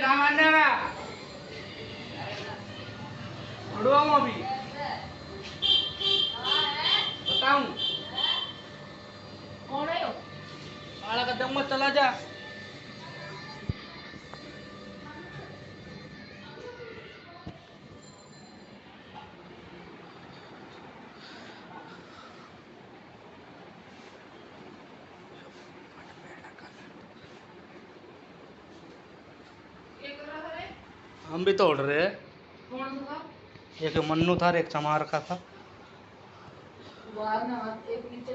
सामान्य में उड़वा अभी बताऊं कौन है काला कदम मत चला जा हम भी तोड़ रहे हैं। कौन सा था? एक मन्नू था और एक चमार का था। ना एक नीचे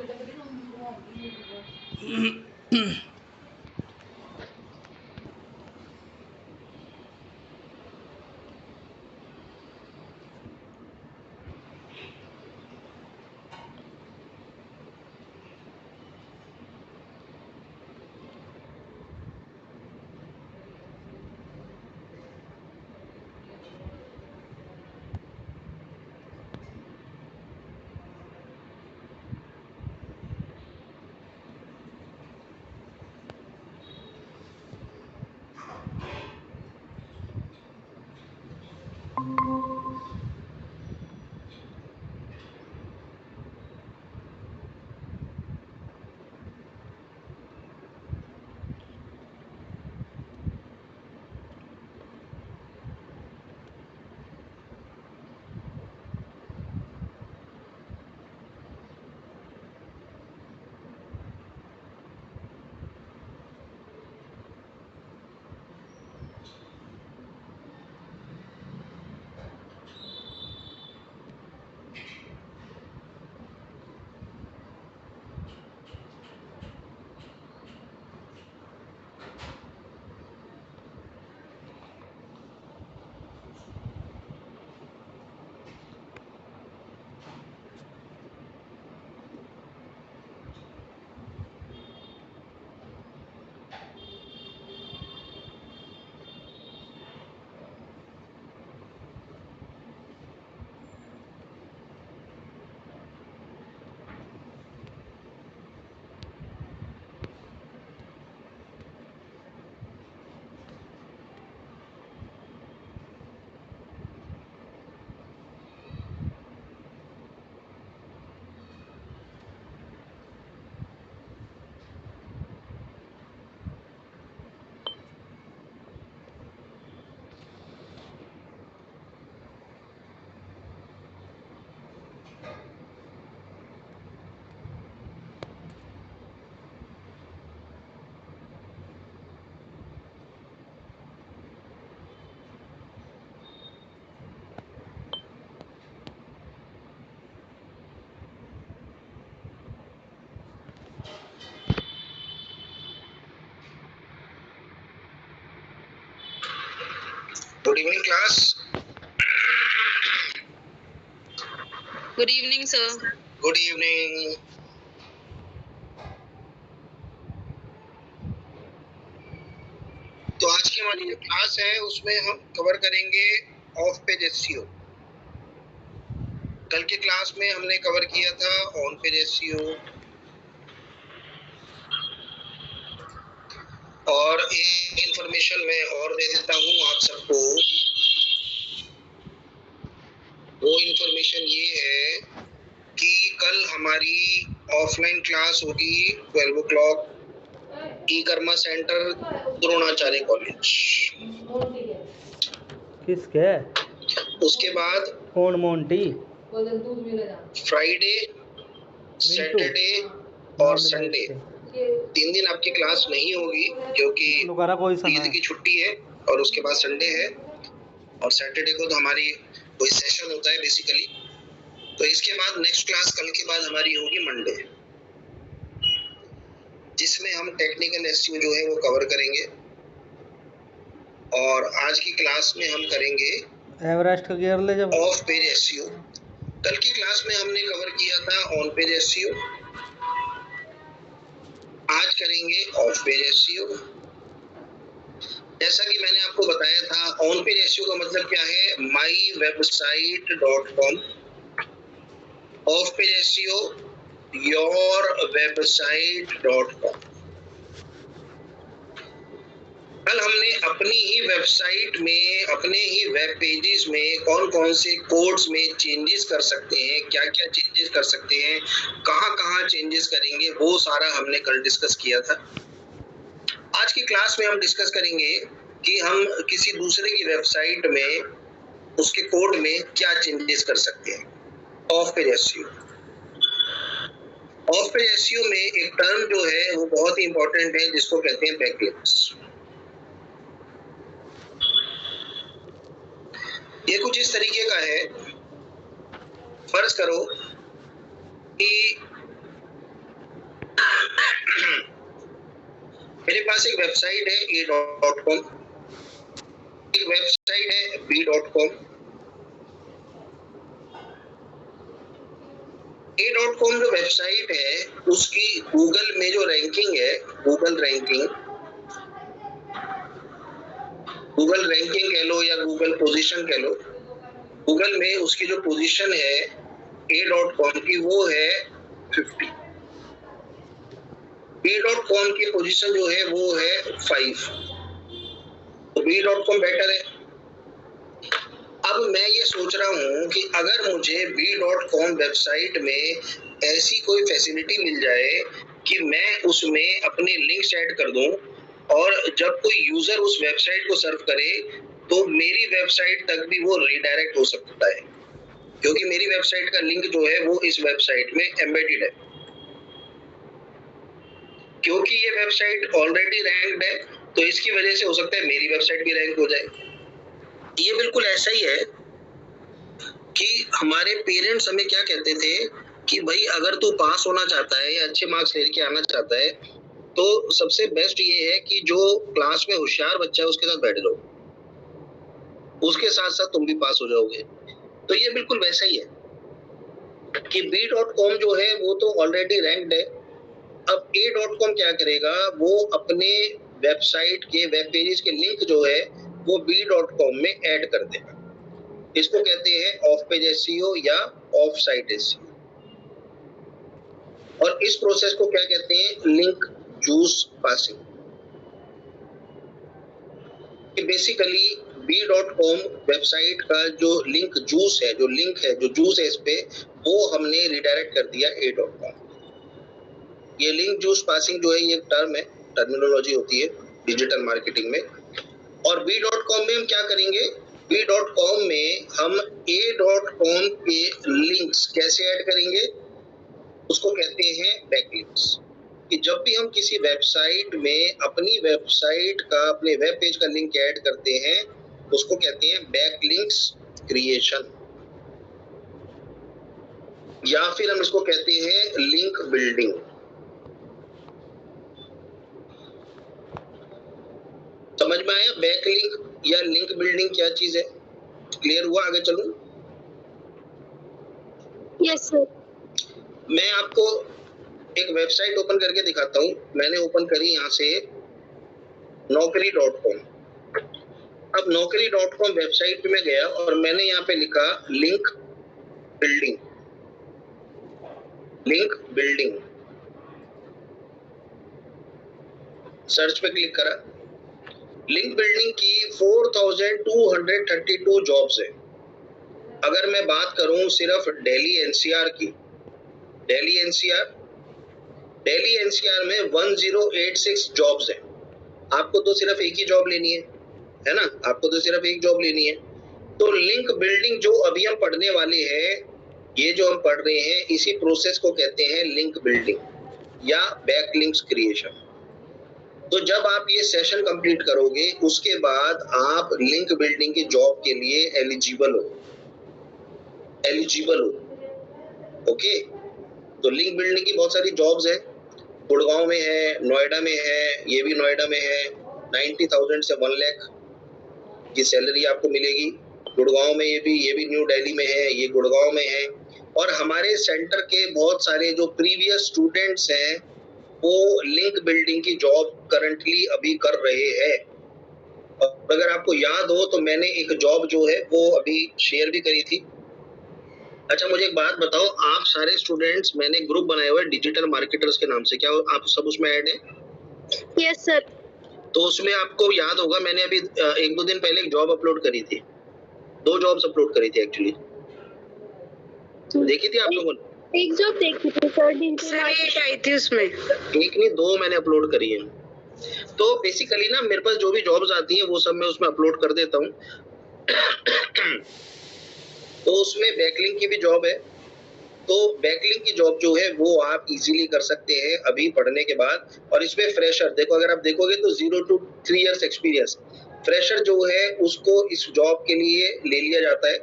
Good evening, class. Good evening, sir. Good evening. तो आज की हमारी जो क्लास है उसमें हम कवर करेंगे ऑफ पेज एसईओ। कल के क्लास में हमने कवर किया था ऑन पेज एसईओ और एक इंफॉर्मेशन मैं और दे देता हूं आप सबको। वो इंफॉर्मेशन ये है कि कल हमारी ऑफलाइन क्लास होगी 12 o'clock ई कर्मा सेंटर द्रोणाचार्य कॉलेज। किसके उसके बाद कौन मोंटी फ्राइडे सैटरडे और संडे 3 दिन आपकी क्लास नहीं होगी क्योंकि ईद की छुट्टी है और उसके बाद संडे है और सैटरडे को तो हमारी कोई सेशन होता है बेसिकली। तो इसके बाद नेक्स्ट क्लास कल के बाद हमारी होगी मंडे, जिसमें हम टेक्निकल एसईओ जो है वो कवर करेंगे। और आज की क्लास में हम करेंगे एवरेस्ट का गियर ले जब ऑफ पेज एसईओ। कल की क्लास में हमने कवर किया था ऑन पेज एसईओ, आज करेंगे ऑफ पेज एसईओ। जैसा कि मैंने आपको बताया था ऑन पेज एसईओ का मतलब क्या है, mywebsite.com। Of page SEO yourwebsite.com। कल हमने अपनी ही वेबसाइट में, अपने ही वेब पेजेस में कौन कौन से कोड्स में चेंजेस कर सकते हैं, क्या क्या चेंजेस कर सकते हैं, कहाँ कहाँ चेंजेस करेंगे, वो सारा हमने कल डिस्कस किया था। आज की क्लास में हम डिस्कस करेंगे कि हम किसी दूसरे की वेबसाइट में उसके कोड में क्या चेंजेस कर सकते हैं। Of page SEO, of page SEO में एक टर्म जो है वो बहुत ही इंपॉर्टेंट है, जिसको कहते हैं बैकलिंक्स। ये कुछ इस तरीके का है, फर्ज करो कि मेरे पास एक वेबसाइट है a.com, एक वेबसाइट है b.com। a.com जो वेबसाइट है उसकी गूगल में जो रैंकिंग है, गूगल रैंकिंग कह लो या गूगल पोजीशन कह लो, गूगल में उसकी जो पोजीशन है a.com की वो है 50, b.com की पोजीशन जो है वो है 5, तो b.com बेटर है। अब मैं ये सोच रहा हूँ कि अगर मुझे b.com वेबसाइट में ऐसी कोई फैसिलिटी मिल जाए कि मैं उसमें अपने लिंक्स ऐड कर दूं और जब कोई यूजर उस वेबसाइट को सर्फ करे तो मेरी वेबसाइट तक भी वो रीडायरेक्ट हो सकता है, क्योंकि मेरी वेबसाइट का लिंक जो है वो इस वेबसाइट में एम्बेडेड है। क्योंकि ये वेबसाइट ऑलरेडी रैंक्ड है तो इसकी वजह से हो सकता है मेरी वेबसाइट भी रैंक हो जाए। ये बिल्कुल ऐसा ही है कि हमारे पेरेंट्स हमें क्या कहते थे कि भाई अगर तू पास होना चाहता है या अच्छे मार्क्स लेके आना चाहता है तो सबसे बेस्ट ये है कि जो क्लास में होशियार बच्चा है उसके साथ बैठ जाओ, उसके साथ साथ तुम भी पास हो जाओगे। तो ये बिल्कुल वैसा ही है कि b.com जो है वो तो ऑलरेडी रैंक्ड है। अब a.com क्या करेगा, वो अपने वेबसाइट के वेब पेजेस के लिंक जो है वो b.com में ऐड कर देगा। इसको कहते हैं ऑफ पेज एसईओ या ऑफ साइट एसईओ, और इस प्रोसेस को क्या कहते हैं, link juice passing. Basically b.com website का जो लिंक जूस है, जो लिंक है, जो जूस है इस पे, वो हमने रिडायरेक्ट कर दिया a.com। ये लिंक जूस पासिंग जो है ये टर्म है, टर्मिनोलॉजी होती है डिजिटल मार्केटिंग में। और b.com में हम क्या करेंगे, b.com में हम a.com के लिंक्स कैसे ऐड करेंगे, उसको कहते हैं बैकलिंक्स। कि जब भी हम किसी वेबसाइट में अपनी वेबसाइट का, अपने वेब पेज का लिंक ऐड करते हैं उसको कहते हैं बैकलिंक्स क्रिएशन, या फिर हम इसको कहते हैं लिंक बिल्डिंग। समझ में आया बैकलिंक या लिंक बिल्डिंग क्या चीज है? क्लियर हुआ? आगे चलूं? Yes sir. मैं आपको एक वेबसाइट ओपन करके दिखाता हूं। मैंने ओपन करी यहाँ से naukri.com। अब naukri.com वेबसाइट पे मैं गया और मैंने यहाँ पे लिखा link building, link building, search पे क्लिक करा। लिंक बिल्डिंग की 4232 जॉब्स है। अगर मैं बात करूं सिर्फ दिल्ली एनसीआर की, दिल्ली एनसीआर में 1086 जॉब्स है। आपको तो सिर्फ एक ही जॉब लेनी है ना, आपको तो सिर्फ एक जॉब लेनी है। तो लिंक बिल्डिंग जो अभी हम पढ़ने वाले हैं, ये जो हम पढ़ रहे हैं, इसी प्रोसेस को कहते हैं लिंक बिल्डिंग या बैकलिंक्स क्रिएशन। तो जब आप ये सेशन कंप्लीट करोगे उसके बाद आप लिंक बिल्डिंग की जॉब के लिए एलिजिबल हो। ओके, तो लिंक बिल्डिंग की बहुत सारी जॉब्स है। गुड़गांव में है, नोएडा में है, ये भी नोएडा में है। 90,000 से 1 लाख की सैलरी आपको मिलेगी। गुड़गांव में ये भी न्यू दिल्ली में है, ये गुड़गांव में है। और हमारे सेंटर के बहुत सारे जो प्रीवियस स्टूडेंट्स हैं वो लिंक बिल्डिंग की जॉब करंटली अभी कर रहे हैं। और अगर आपको याद हो तो मैंने एक जॉब जो है वो अभी शेयर भी करी थी। अच्छा, मुझे एक बात बताओ, आप सारे स्टूडेंट्स, मैंने ग्रुप बनाया हुआ है डिजिटल मार्केटर्स के नाम से, क्या आप सब उसमें ऐड है? Yes sir. तो उसमें आपको याद होगा मैंने अभी 1-2 दिन पहले एक जॉब अपलोड करी थी, 2 जॉब्स अपलोड करी थी एक्चुअली। देखी थी आप लोगों ने? एक जॉब देखी थी सर, एक आई थी उसमें, एक नहीं 2 मैंने अपलोड करी है। तो बेसिकली ना मेरे पास जो भी जॉब्स आती हैं वो सब मैं उसमें अपलोड कर देता हूँ। तो उसमें बैकलिंक की भी जॉब है। तो बैकलिंक की जॉब जो है वो आप इजीली कर सकते हैं अभी पढ़ने के बाद। और इसमें फ्रेशर देखो, अगर आप देखोगे तो 0 to 3 इयर्स एक्सपीरियंस फ्रेशर जो है उसको इस जॉब के लिए ले लिया जाता है।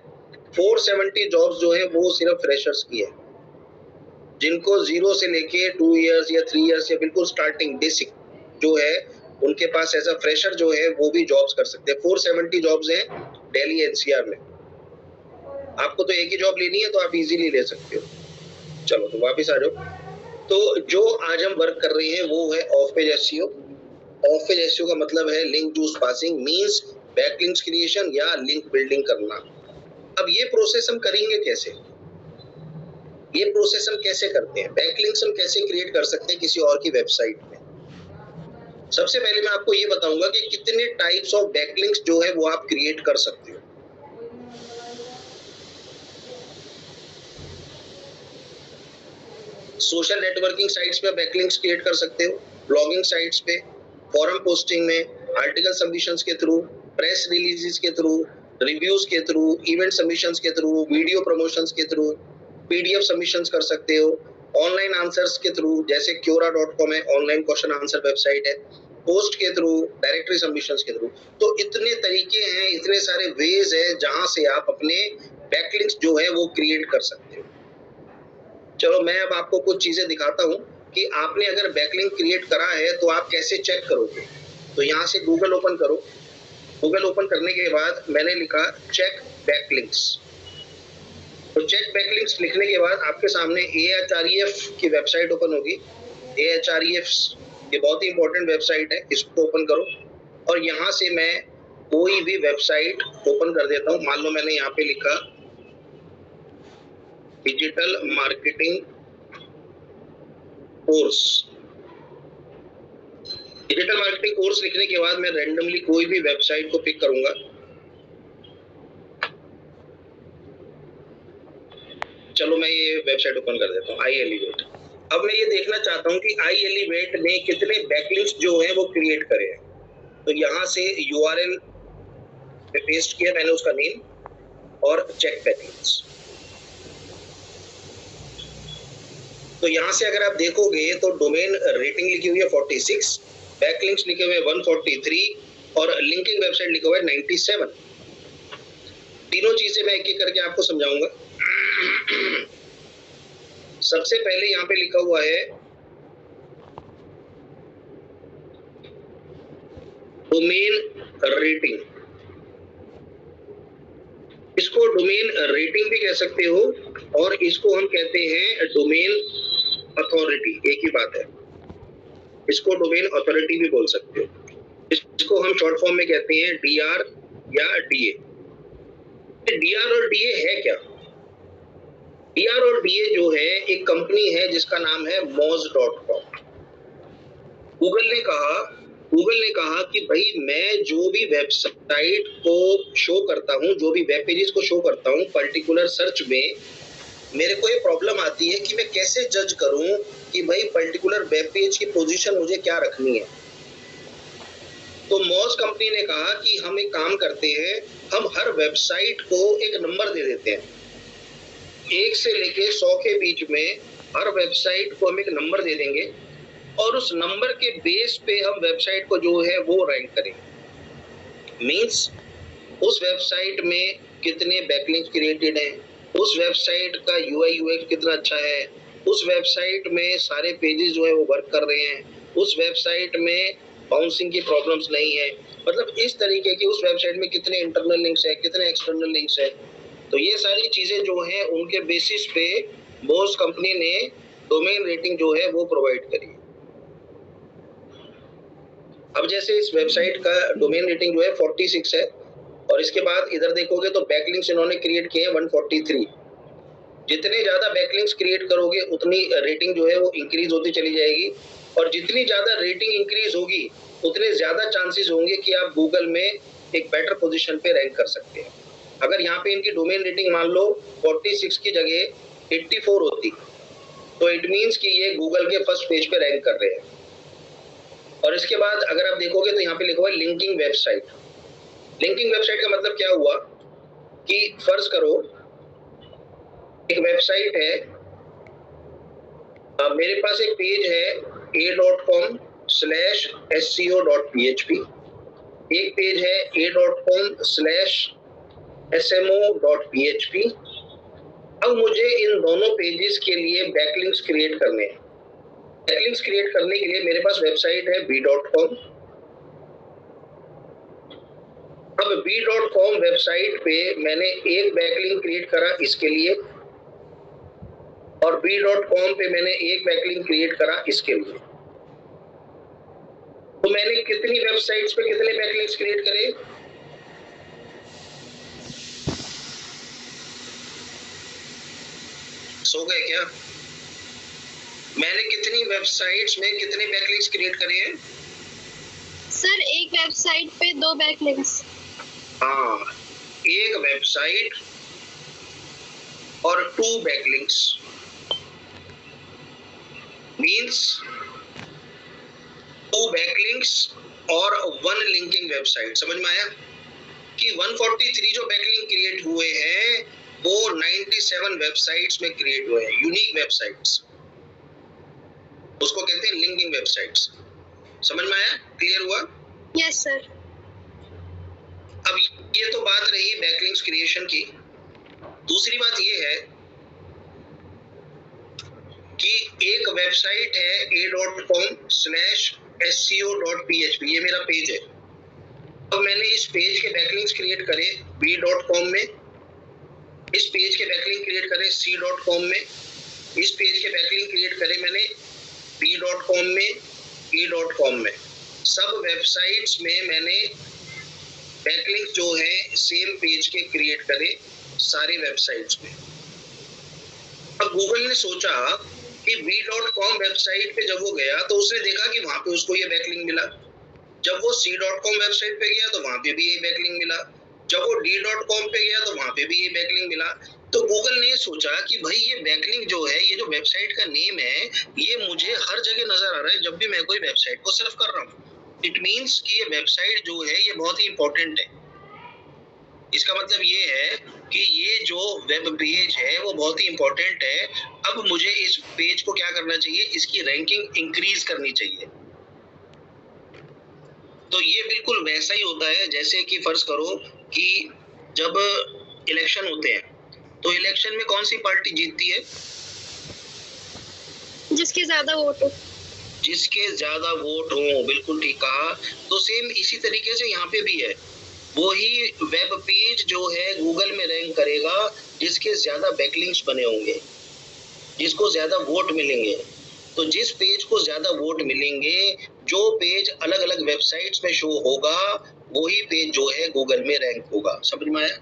470 जॉब्स जो है वो सिर्फ फ्रेशर्स की है, जिनको 0 से लेके 2 इयर्स या 3 इयर्स या बिल्कुल स्टार्टिंग बेसिक जो है उनके पास एज अ फ्रेशर जो है वो भी जॉब्स कर सकते हैं। 470 जॉब्स हैं दिल्ली एनसीआर में। आपको तो एक ही जॉब लेनी है तो आप इजीली ले सकते हो। चलो तो वापस आ जाओ। तो जो आज हम वर्क कर रहे हैं वो है of page SEO. Of page SEO का मतलब है link juice passing, means backlinks creation या लिंक बिल्डिंग करना। अब ये प्रोसेस हम करेंगे कैसे? ये प्रोसेस हम कैसे करते हैं? बैकलिंक्स हम कैसे क्रिएट कर सकते हैं किसी और की वेबसाइट में? सबसे पहले मैं आपको ये बताऊंगा कि कितने टाइप्स ऑफ बैकलिंक्स जो है वो आप क्रिएट कर सकते हो। सोशल नेटवर्किंग साइट्स पे बैकलिंक्स क्रिएट कर सकते हो, ब्लॉगिंग साइट्स पे, फॉरम पोस्टिंग में, आर्टिकल सबमिशंस के थ्रू, प्रेस रिलीजेस के थ्रू, रिव्यूज के थ्रू, इवेंट सबमिशंस के थ्रू, वीडियो प्रमोशंस के थ्रू, पीडीएफ सबमिशंस कर सकते हो, ऑनलाइन आंसर्स के थ्रू, जैसे क्योरा.com है, ऑनलाइन क्वेश्चन आंसर वेबसाइट है, पोस्ट के थ्रू, डायरेक्टरी सबमिशंस के थ्रू। तो इतने तरीके हैं, इतने सारे वेज है जहां से आप अपने बैकलिंक्स जो है वो क्रिएट कर सकते हो। चलो मैं अब आपको कुछ चीजें दिखाता हूं कि आपने अगर बैकलिंक क्रिएट करा है तो आप कैसे चेक करोगे। तो यहाँ से गूगल ओपन करो। गूगल ओपन करने के बाद मैंने लिखा चेक बैकलिंक्स। तो चेक बैकलिंक्स लिखने के बाद आपके सामने AHREF की वेबसाइट ओपन होगी। AHREF ये बहुत ही इंपॉर्टेंट वेबसाइट है, इसको ओपन करो। और यहाँ से मैं कोई भी वेबसाइट ओपन कर देता हूँ। मान लो मैंने यहाँ पे लिखा digital marketing course. Digital marketing course लिखने के बाद मैं रैंडमली कोई भी वेबसाइट को पिक करूंगा। चलो मैं ये वेबसाइट ओपन कर देता हूँ, iElevate। अब मैं ये देखना चाहता हूँ कि iElevate ने कितने बैकलिंक्स जो है वो क्रिएट करे हैं। तो यहाँ से URL पे पेस्ट किया मैंने उसका नेम और चेक बैकलिंक्स। तो यहाँ से अगर आप देखोगे तो डोमेन रेटिंग लिखी हुई है 46, बैकलिंक्स लिखे हुए 143 और लिंकिंग वेबसाइट लिखा हुआ है 97। तीनों चीजें मैं एक एक करके आपको समझाऊंगा। सबसे पहले यहाँ पे लिखा हुआ है डोमेन रेटिंग। इसको डोमेन रेटिंग भी कह सकते हो और इसको हम कहते हैं डोमेन अथॉरिटी, एक ही बात है। इसको डोमेन अथॉरिटी भी बोल सकते हो। इसको हम शॉर्ट फॉर्म में कहते हैं DR या DA। DR और DA है क्या? DR और DA जो है एक कंपनी है जिसका नाम है moz.com। गूगल ने कहा कि भाई मैं जो भी वेबसाइट को शो करता हूं, जो भी वेब पेजेस को शो करता हूं पर्टिकुलर सर्च में, मेरे को ये प्रॉब्लम आती है कि मैं कैसे जज करूं कि भाई पर्टिकुलर वेब पेज की पोजीशन मुझे क्या रखनी है। तो मोज कंपनी ने कहा कि हम एक काम करते हैं, हम हर वेबसाइट को एक नंबर दे देते हैं। 1 से लेके 100 के बीच में हर वेबसाइट को हम एक नंबर दे देंगे और उस नंबर के बेस पे हम वेबसाइट को जो है वो रैंक करेंगे। मींस उस वेबसाइट में कितने बैकलिंक्स क्रिएटेड हैं, उस वेबसाइट का UI UX कितना अच्छा है, उस वेबसाइट में सारे पेजेस जो है वो वर्क कर रहे हैं, उस वेबसाइट में बाउंसिंग की प्रॉब्लम्स नहीं है, मतलब इस तरीके की उस वेबसाइट में कितने इंटरनल लिंक्स है, कितने एक्सटर्नल लिंक्स है। तो ये सारी चीजें जो हैं उनके बेसिस पे मोज कंपनी ने डोमेन रेटिंग जो है वो प्रोवाइड करी। अब जैसे इस वेबसाइट का डोमेन रेटिंग जो है 46 है और इसके बाद इधर देखोगे तो बैकलिंक्स इन्होंने क्रिएट किए हैं 143। जितने ज्यादा बैकलिंक्स क्रिएट करोगे उतनी रेटिंग जो है वो इंक्रीज होती चली जाएगी। और जितनी ज्यादा रेटिंग इंक्रीज होगी उतने ज्यादा चांसेस होंगे कि आप गूगल में एक बेटर पोजीशन पे रैंक कर सकते हैं। अगर यहाँ पे इनकी डोमेन रेटिंग मान लो 46 की जगह 84 होती तो इट मीन्स कि ये गूगल के फर्स्ट पेज पे रैंक कर रहे हैं। और इसके बाद अगर आप देखोगे तो यहाँ पे लिखा हुआ है लिंकिंग वेबसाइट। लिंकिंग वेबसाइट का मतलब क्या हुआ कि फर्ज करो एक वेबसाइट है, मेरे पास एक पेज है a.com/sco.php, एक पेज है a.com/smo.php। अब मुझे इन दोनों पेजेस के लिए बैकलिंक्स क्रिएट करने हैं। बैकलिंक्स क्रिएट करने के लिए मेरे पास वेबसाइट है b.com। अब b.com वेबसाइट पे मैंने एक बैकलिंक क्रिएट करा इसके लिए और b.com पे मैंने एक बैकलिंक क्रिएट करा इसके लिए। तो मैंने कितनी वेबसाइट्स पे कितने बैकलिंक्स क्रिएट करे? सो गए क्या? मैंने कितनी वेबसाइट्स में कितने बैकलिंक्स क्रिएट करे हैं? सर एक वेबसाइट पे 2 बैकलिंक्स। हाँ, एक वेबसाइट और 2 बैकलिंक्स मींस 2 बैकलिंक्स और 1 लिंकिंग वेबसाइट। समझ में आया कि 143 जो बैकलिंक क्रिएट हुए हैं वो 97 वेबसाइट्स में क्रिएट हुए हैं, यूनिक वेबसाइट्स, उसको कहते हैं लिंकिंग वेबसाइट्स। समझ में आया? क्लियर हुआ? Yes sir. अब ये तो बात रही बैकलिंक्स क्रिएशन की। दूसरी बात ये है कि एक वेबसाइट है a.com/sco.php, ये मेरा पेज है। तो मैंने इस पेज के बैकलिंक्स क्रिएट करे b.com में, इस पेज के बैकलिंक क्रिएट करे c.com में, इस पेज के बैकलिंक क्रिएट करे मैंने b.com में, e.com में। सब वेबसाइट्स में मैंने बैकलिंक जो है सेम पेज के क्रिएट करे सारे वेबसाइट्स में। अब गूगल ने सोचा कि b.com वेबसाइट पे जब वो गया तो उसने देखा कि वहां पे उसको ये बैकलिंक मिला। जब वो c.com वेबसाइट पे गया तो वहां पे भी ये बैकलिंक मिला। जब वो d.com पे गया तो वहां पे भी ये बैकलिंक मिला। तो गूगल ने सोचा कि भाई ये बैकलिंक जो है, ये जो वेबसाइट का नेम है, ये मुझे हर जगह नजर आ रहा है जब भी मैं कोई वेबसाइट को सर्फ कर रहा हूँ। इट मीन्स कि ये वेबसाइट जो है ये बहुत ही इंपॉर्टेंट है। इसका मतलब ये है कि ये जो वेब पेज है वो बहुत ही इंपॉर्टेंट है। अब मुझे इस पेज को क्या करना चाहिए, इसकी रैंकिंग इंक्रीज करनी चाहिए। तो ये बिल्कुल वैसा ही होता है जैसे कि फर्ज करो कि जब इलेक्शन होते हैं तो इलेक्शन में कौन सी पार्टी जीतती है? जिसके ज्यादा वोट हो। जिसके ज्यादा वोट हो, बिल्कुल ठीक कहा। तो सेम इसी तरीके से यहाँ पे भी है, वही वेब पेज जो है गूगल में रैंक करेगा जिसके ज्यादा बैकलिंक्स बने होंगे, जिसको ज्यादा वोट मिलेंगे। तो जिस पेज को ज्यादा वोट मिलेंगे, जो पेज अलग अलग वेबसाइट्स में शो होगा, वही पेज जो है गूगल में रैंक होगा। समझ में आया?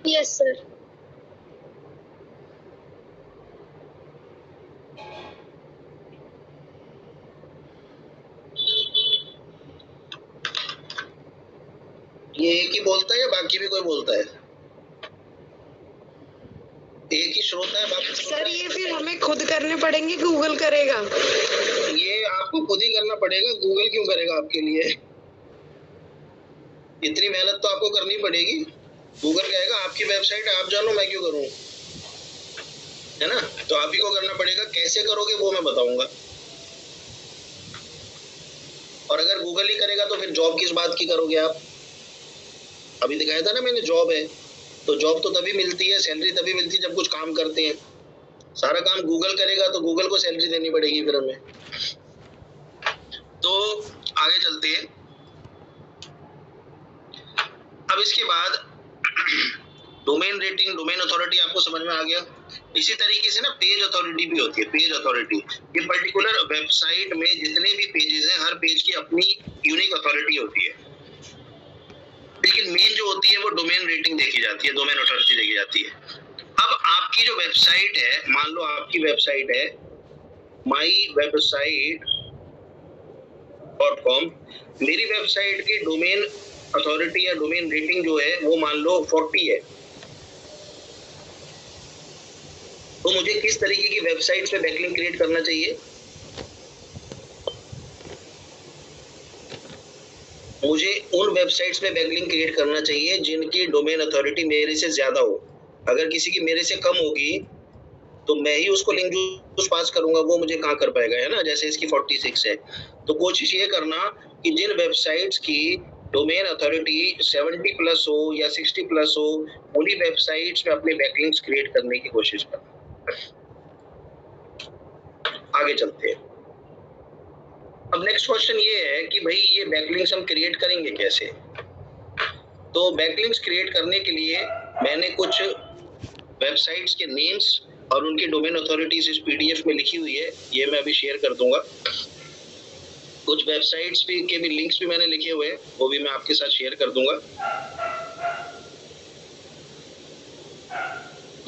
Yes sir. ये एक ही बोलता है या बाकी भी कोई बोलता है? एक ही श्रोता है, बाकी सर ये फिर हमें खुद करने पड़ेंगे, गूगल करेगा? ये आपको खुद ही करना पड़ेगा। गूगल क्यों करेगा आपके लिए? इतनी मेहनत तो आपको करनी पड़ेगी। गूगल कहेगा आपकी वेबसाइट है, आप जानो, मैं क्यों करूं, है ना? तो आप ही को करना पड़ेगा। कैसे करोगे वो मैं बताऊंगा। और अगर गूगल ही करेगा तो फिर जॉब किस बात की करोगे आप? अभी दिखाया था ना मैंने, जॉब है तो जॉब तो तभी मिलती है, सैलरी तभी मिलती है जब कुछ काम करते हैं। सारा काम गूगल करेगा तो गूगल को सैलरी देनी पड़ेगी फिर हमें। तो आगे चलते हैं। अब इसके बाद डोमेन रेटिंग, डोमेन अथॉरिटी आपको समझ में आ गया। इसी तरीके से ना पेज अथॉरिटी भी होती है। पेज अथॉरिटी ये पर्टिकुलर वेबसाइट में जितने भी पेजेस हैं, हर पेज की अपनी यूनिक अथॉरिटी होती है। लेकिन मेन जो होती है वो डोमेन रेटिंग देखी जाती है, डोमेन अथॉरिटी देखी जाती है। अब आपकी जो वेबसाइट है, मान लो आपकी वेबसाइट है mywebsite.com, मेरी वेबसाइट की डोमेन अथॉरिटी या डोमेन रेटिंग जो है वो मान लो 40 है, तो मुझे किस तरीके की वेबसाइट्स पे बैकलिंक क्रिएट करना चाहिए? मुझे उन वेबसाइट्स पे बैकलिंक क्रिएट करना चाहिए जिनकी डोमेन अथॉरिटी मेरे से ज्यादा हो। अगर किसी की मेरे से कम होगी तो मैं ही उसको लिंक जो पास करूंगा, वो मुझे कहाँ कर पाएगा, है ना। जैसे इसकी 46 है, तो कोशिश ये करना कि जिन वेबसाइट्स की डोमेन अथॉरिटी 70 प्लस हो या 60 प्लस हो, उन्हीं वेबसाइट्स पे अपने बैकलिंक्स क्रिएट करने की कोशिश करना। आगे चलते हैं। अब नेक्स्ट क्वेश्चन ये है कि भाई ये बैकलिंक्स हम क्रिएट करेंगे कैसे? तो बैकलिंक्स क्रिएट करने के लिए मैंने कुछ वेबसाइट्स के नेम्स और उनकी डोमेन अथॉरिटीज इस पीडीएफ में लिखी हुई है, ये मैं अभी शेयर कर दूंगा। कुछ वेबसाइट्स भी के भी लिंक्स भी मैंने लिखे हुए हैं, वो भी मैं आपके साथ शेयर कर दूंगा।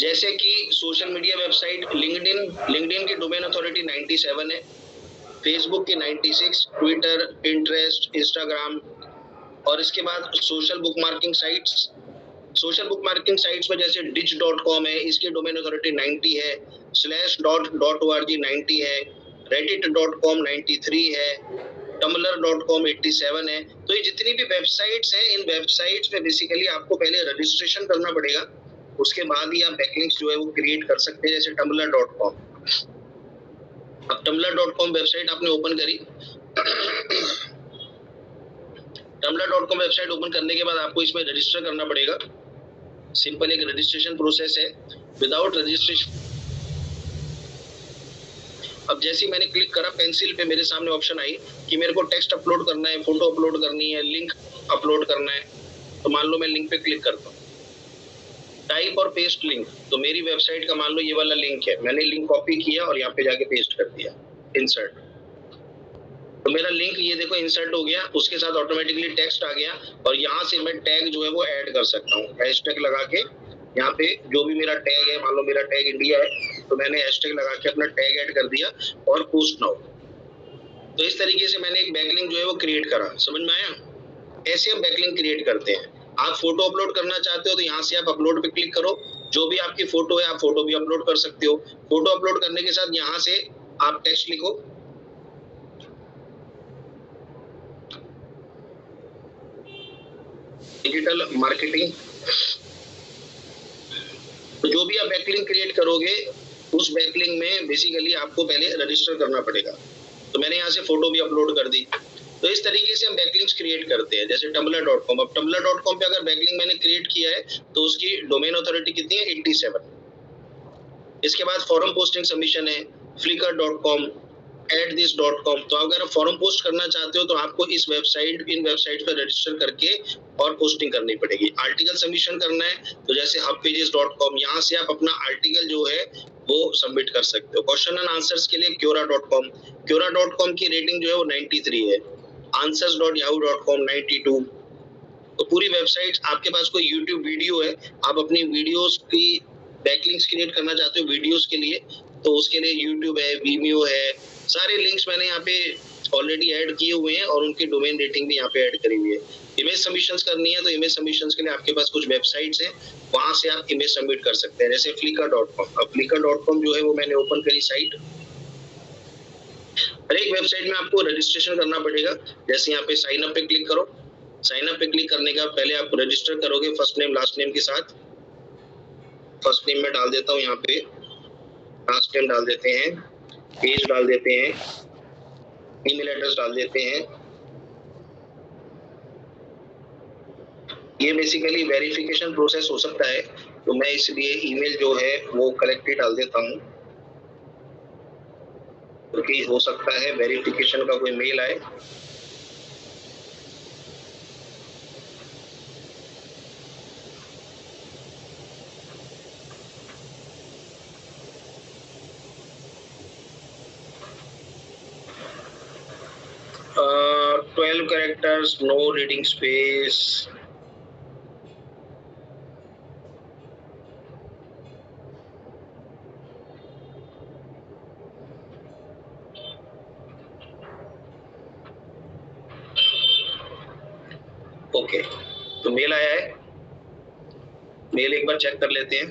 जैसे कि सोशल मीडिया वेबसाइट लिंक्डइन की डोमेन अथॉरिटी 97 है, फेसबुक की 96, ट्विटर, पिंटरेस्ट, इंस्टाग्राम, और इसके बाद सोशल बुकमार्किंग साइट्स में जैसे ditch.com है, इसकी डोमेन अथॉरिटी 90 है, /.org 90 है, reddit.com 93 है, tumblr.com 87 है। तो ये जितनी भी वेबसाइट्स हैं, इन वेबसाइट्स में बेसिकली आपको पहले रजिस्ट्रेशन करना पड़ेगा, उसके बाद ही आप बैकलिंक्स जो है वो क्रिएट कर सकते हैं। जैसे tumblr.com, अब tumblr.com वेबसाइट आपने ओपन करी, tumblr.com वेबसाइट ओपन करने के बाद आपको इसमें रजिस्टर करना पड़ेगा। सिंपल एक रजिस्ट्रेशन प्रोसेस है। विदाउट रजिस्ट्रेशन, अब जैसे मैंने क्लिक करा पेंसिल पे, मेरे सामने ऑप्शन आई कि मेरे को टेक्स्ट अपलोड करना है, फोटो अपलोड करनी है, लिंक अपलोड करना है। तो मान लो मैं लिंक पे क्लिक करता हूँ, टाइप और पेस्ट लिंक। तो मेरी वेबसाइट का मान लो ये वाला लिंक है, मैंने लिंक कॉपी किया और यहाँ पे जाके पेस्ट कर दिया, इंसर्ट। तो मेरा लिंक ये देखो इंसर्ट हो गया, उसके साथ ऑटोमेटिकली टेक्स्ट आ गया, और यहाँ से मैं टैग जो है वो ऐड कर सकता हूँ। हैशटैग लगा के यहाँ पे जो भी मेरा टैग है, मान लो मेरा टैग इंडिया है, तो मैंने हैशटैग लगा के अपना टैग ऐड कर दिया और पोस्ट नाउ। तो इस तरीके से मैंने एक बैकलिंक जो है वो क्रिएट करा। समझ में आया? ऐसे हम बैकलिंक क्रिएट करते हैं। आप फोटो अपलोड करना चाहते हो तो यहाँ से आप अपलोड पे क्लिक करो, जो भी आपकी फोटो है आप फोटो भी अपलोड कर सकते हो। फोटो अपलोड करने के साथ यहाँ से आप टेक्स्ट लिखो, डिजिटल मार्केटिंग। तो जो भी आप बैकलिंक क्रिएट करोगे, उस बैकलिंक में बेसिकली आपको पहले रजिस्टर करना पड़ेगा। तो मैंने यहाँ से फोटो भी अपलोड कर दी। तो इस तरीके से हम बैकलिंक्स क्रिएट करते हैं। जैसे tumblr.com, अब tumblr.com पे अगर बैकलिंक मैंने क्रिएट किया है तो उसकी डोमेन अथॉरिटी कितनी है? 87। इसके बाद फॉरम पोस्टिंग सबमिशन है, flickr.com, @this.com। तो अगर आप फॉरम पोस्ट करना चाहते हो तो आपको इन वेबसाइट पर रजिस्टर करके और पोस्टिंग करनी पड़ेगी। आर्टिकल सबमिशन करना है तो जैसे hubpages.com, यहाँ से आप अपना आर्टिकल जो है वो सबमिट कर सकते हो। क्वेश्चन एंड आंसर्स के लिए quora.com की रेटिंग जो है वो 93 है, answers.yahoo.com 92। तो पूरी वेबसाइट, आपके पास कोई यूट्यूब वीडियो है, आप अपनी वीडियोस की बैकलिंक्स क्रिएट करना चाहते हो वीडियोस के लिए, तो उसके लिए यूट्यूब है, वीमियो है, सारे लिंक्स मैंने यहाँ पे ऑलरेडी ऐड किए हुए हैं और उनकी डोमेन रेटिंग भी यहाँ पे ऐड करी हुई है। इमेज सबमिशंस करनी है तो इमेज सबमिशंस के लिए आपके पास कुछ वेबसाइट्स हैं, वहां से आप इमेज सबमिट कर सकते हैं। जैसे flickr.com, अब flickr.com जो है वो मैंने ओपन करी साइट। हर एक वेबसाइट में आपको रजिस्ट्रेशन करना पड़ेगा। जैसे यहाँ पे साइन अप पे क्लिक करो, साइन अप पे क्लिक करने का पहले आप रजिस्टर करोगे फर्स्ट नेम लास्ट नेम के साथ। फर्स्ट नेम में डाल देता हूँ यहाँ पे, लास्ट नेम डाल देते हैं, एज डाल देते हैं, ईमेल एड्रेस डाल देते हैं। ये बेसिकली वेरिफिकेशन प्रोसेस हो सकता है, तो मैं इसलिए ईमेल जो है वो करेक्टली डाल देता हूँ, क्योंकि हो सकता है वेरिफिकेशन का कोई मेल आए। Uh, 12 characters, no reading space. Okay, तो मेल आया है, मेल एक बार चेक कर लेते हैं।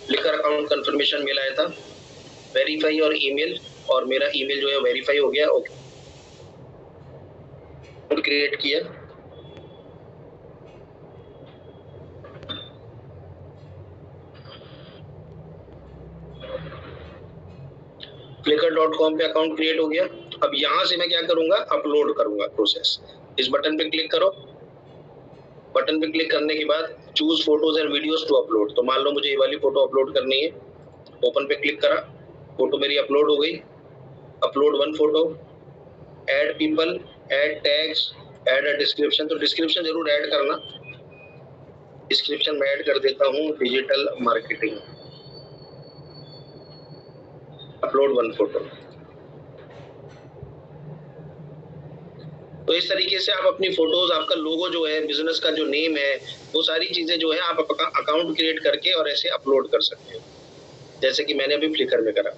लिकर अकाउंट कंफर्मेशन मेल आया था, वेरीफाई और ईमेल, और मेरा ईमेल जो है वेरीफाई हो गया। ओके, क्रिएट किया, flickr.com पे अकाउंट क्रिएट हो गया। अब यहां से मैं क्या करूंगा, अपलोड करूंगा प्रोसेस। इस बटन पे क्लिक करो, बटन पे क्लिक करने के बाद choose photos and videos to upload. तो मान लो मुझे ये वाली फोटो अपलोड करनी है, ओपन पे क्लिक करा, फोटो मेरी अपलोड हो गई। Upload one photo, add people, add tags, add a description. तो डिस्क्रिप्शन जरूर ऐड करना, डिस्क्रिप्शन में ऐड कर देता हूँ digital marketing, upload one photo. तो इस तरीके से आप अपनी फोटोज, आपका लोगो जो है, बिजनेस का जो नेम है, वो सारी चीजें जो है आप अकाउंट क्रिएट करके और ऐसे अपलोड कर सकते हो, जैसे कि मैंने अभी फ्लिकर में करा।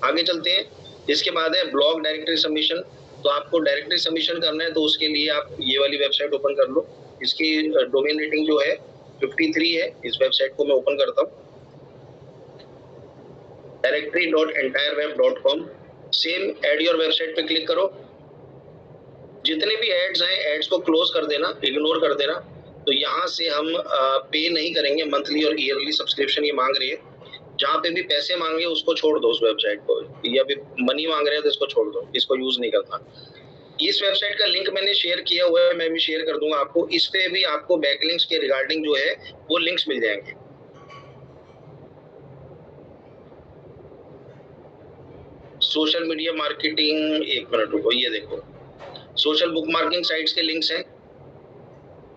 आगे चलते हैं, इसके बाद है ब्लॉग डायरेक्टरी सबमिशन। तो आपको डायरेक्टरी सबमिशन करना है, तो उसके लिए आप ये वाली वेबसाइट ओपन कर लो। इसकी डोमेन रेटिंग जो है 53 है। इस वेबसाइट को मैं ओपन करता हूँ, directory.entireweb.com। Same add your website पे क्लिक करो, जितने भी एड्स हैं एड्स को क्लोज कर देना, इग्नोर कर देना। तो यहाँ से हम पे नहीं करेंगे, मंथली और ईयरली सब्सक्रिप्शन ये मांग रही है। जहाँ पे भी पैसे मांगे उसको छोड़ दो, उस वेबसाइट को, या भी मनी मांग रहे हैं तो इसको छोड़ दो, इसको यूज नहीं करना। इस वेबसाइट का लिंक मैंने शेयर किया हुआ है, मैं भी शेयर कर दूंगा आपको। इस पे भी आपको बैकलिंक्स के रिगार्डिंग जो है वो लिंक्स मिल जाएंगे। सोशल मीडिया मार्केटिंग, एक मिनट रुको, ये देखो सोशल बुक मार्किंग साइट्स के लिंक्स हैं।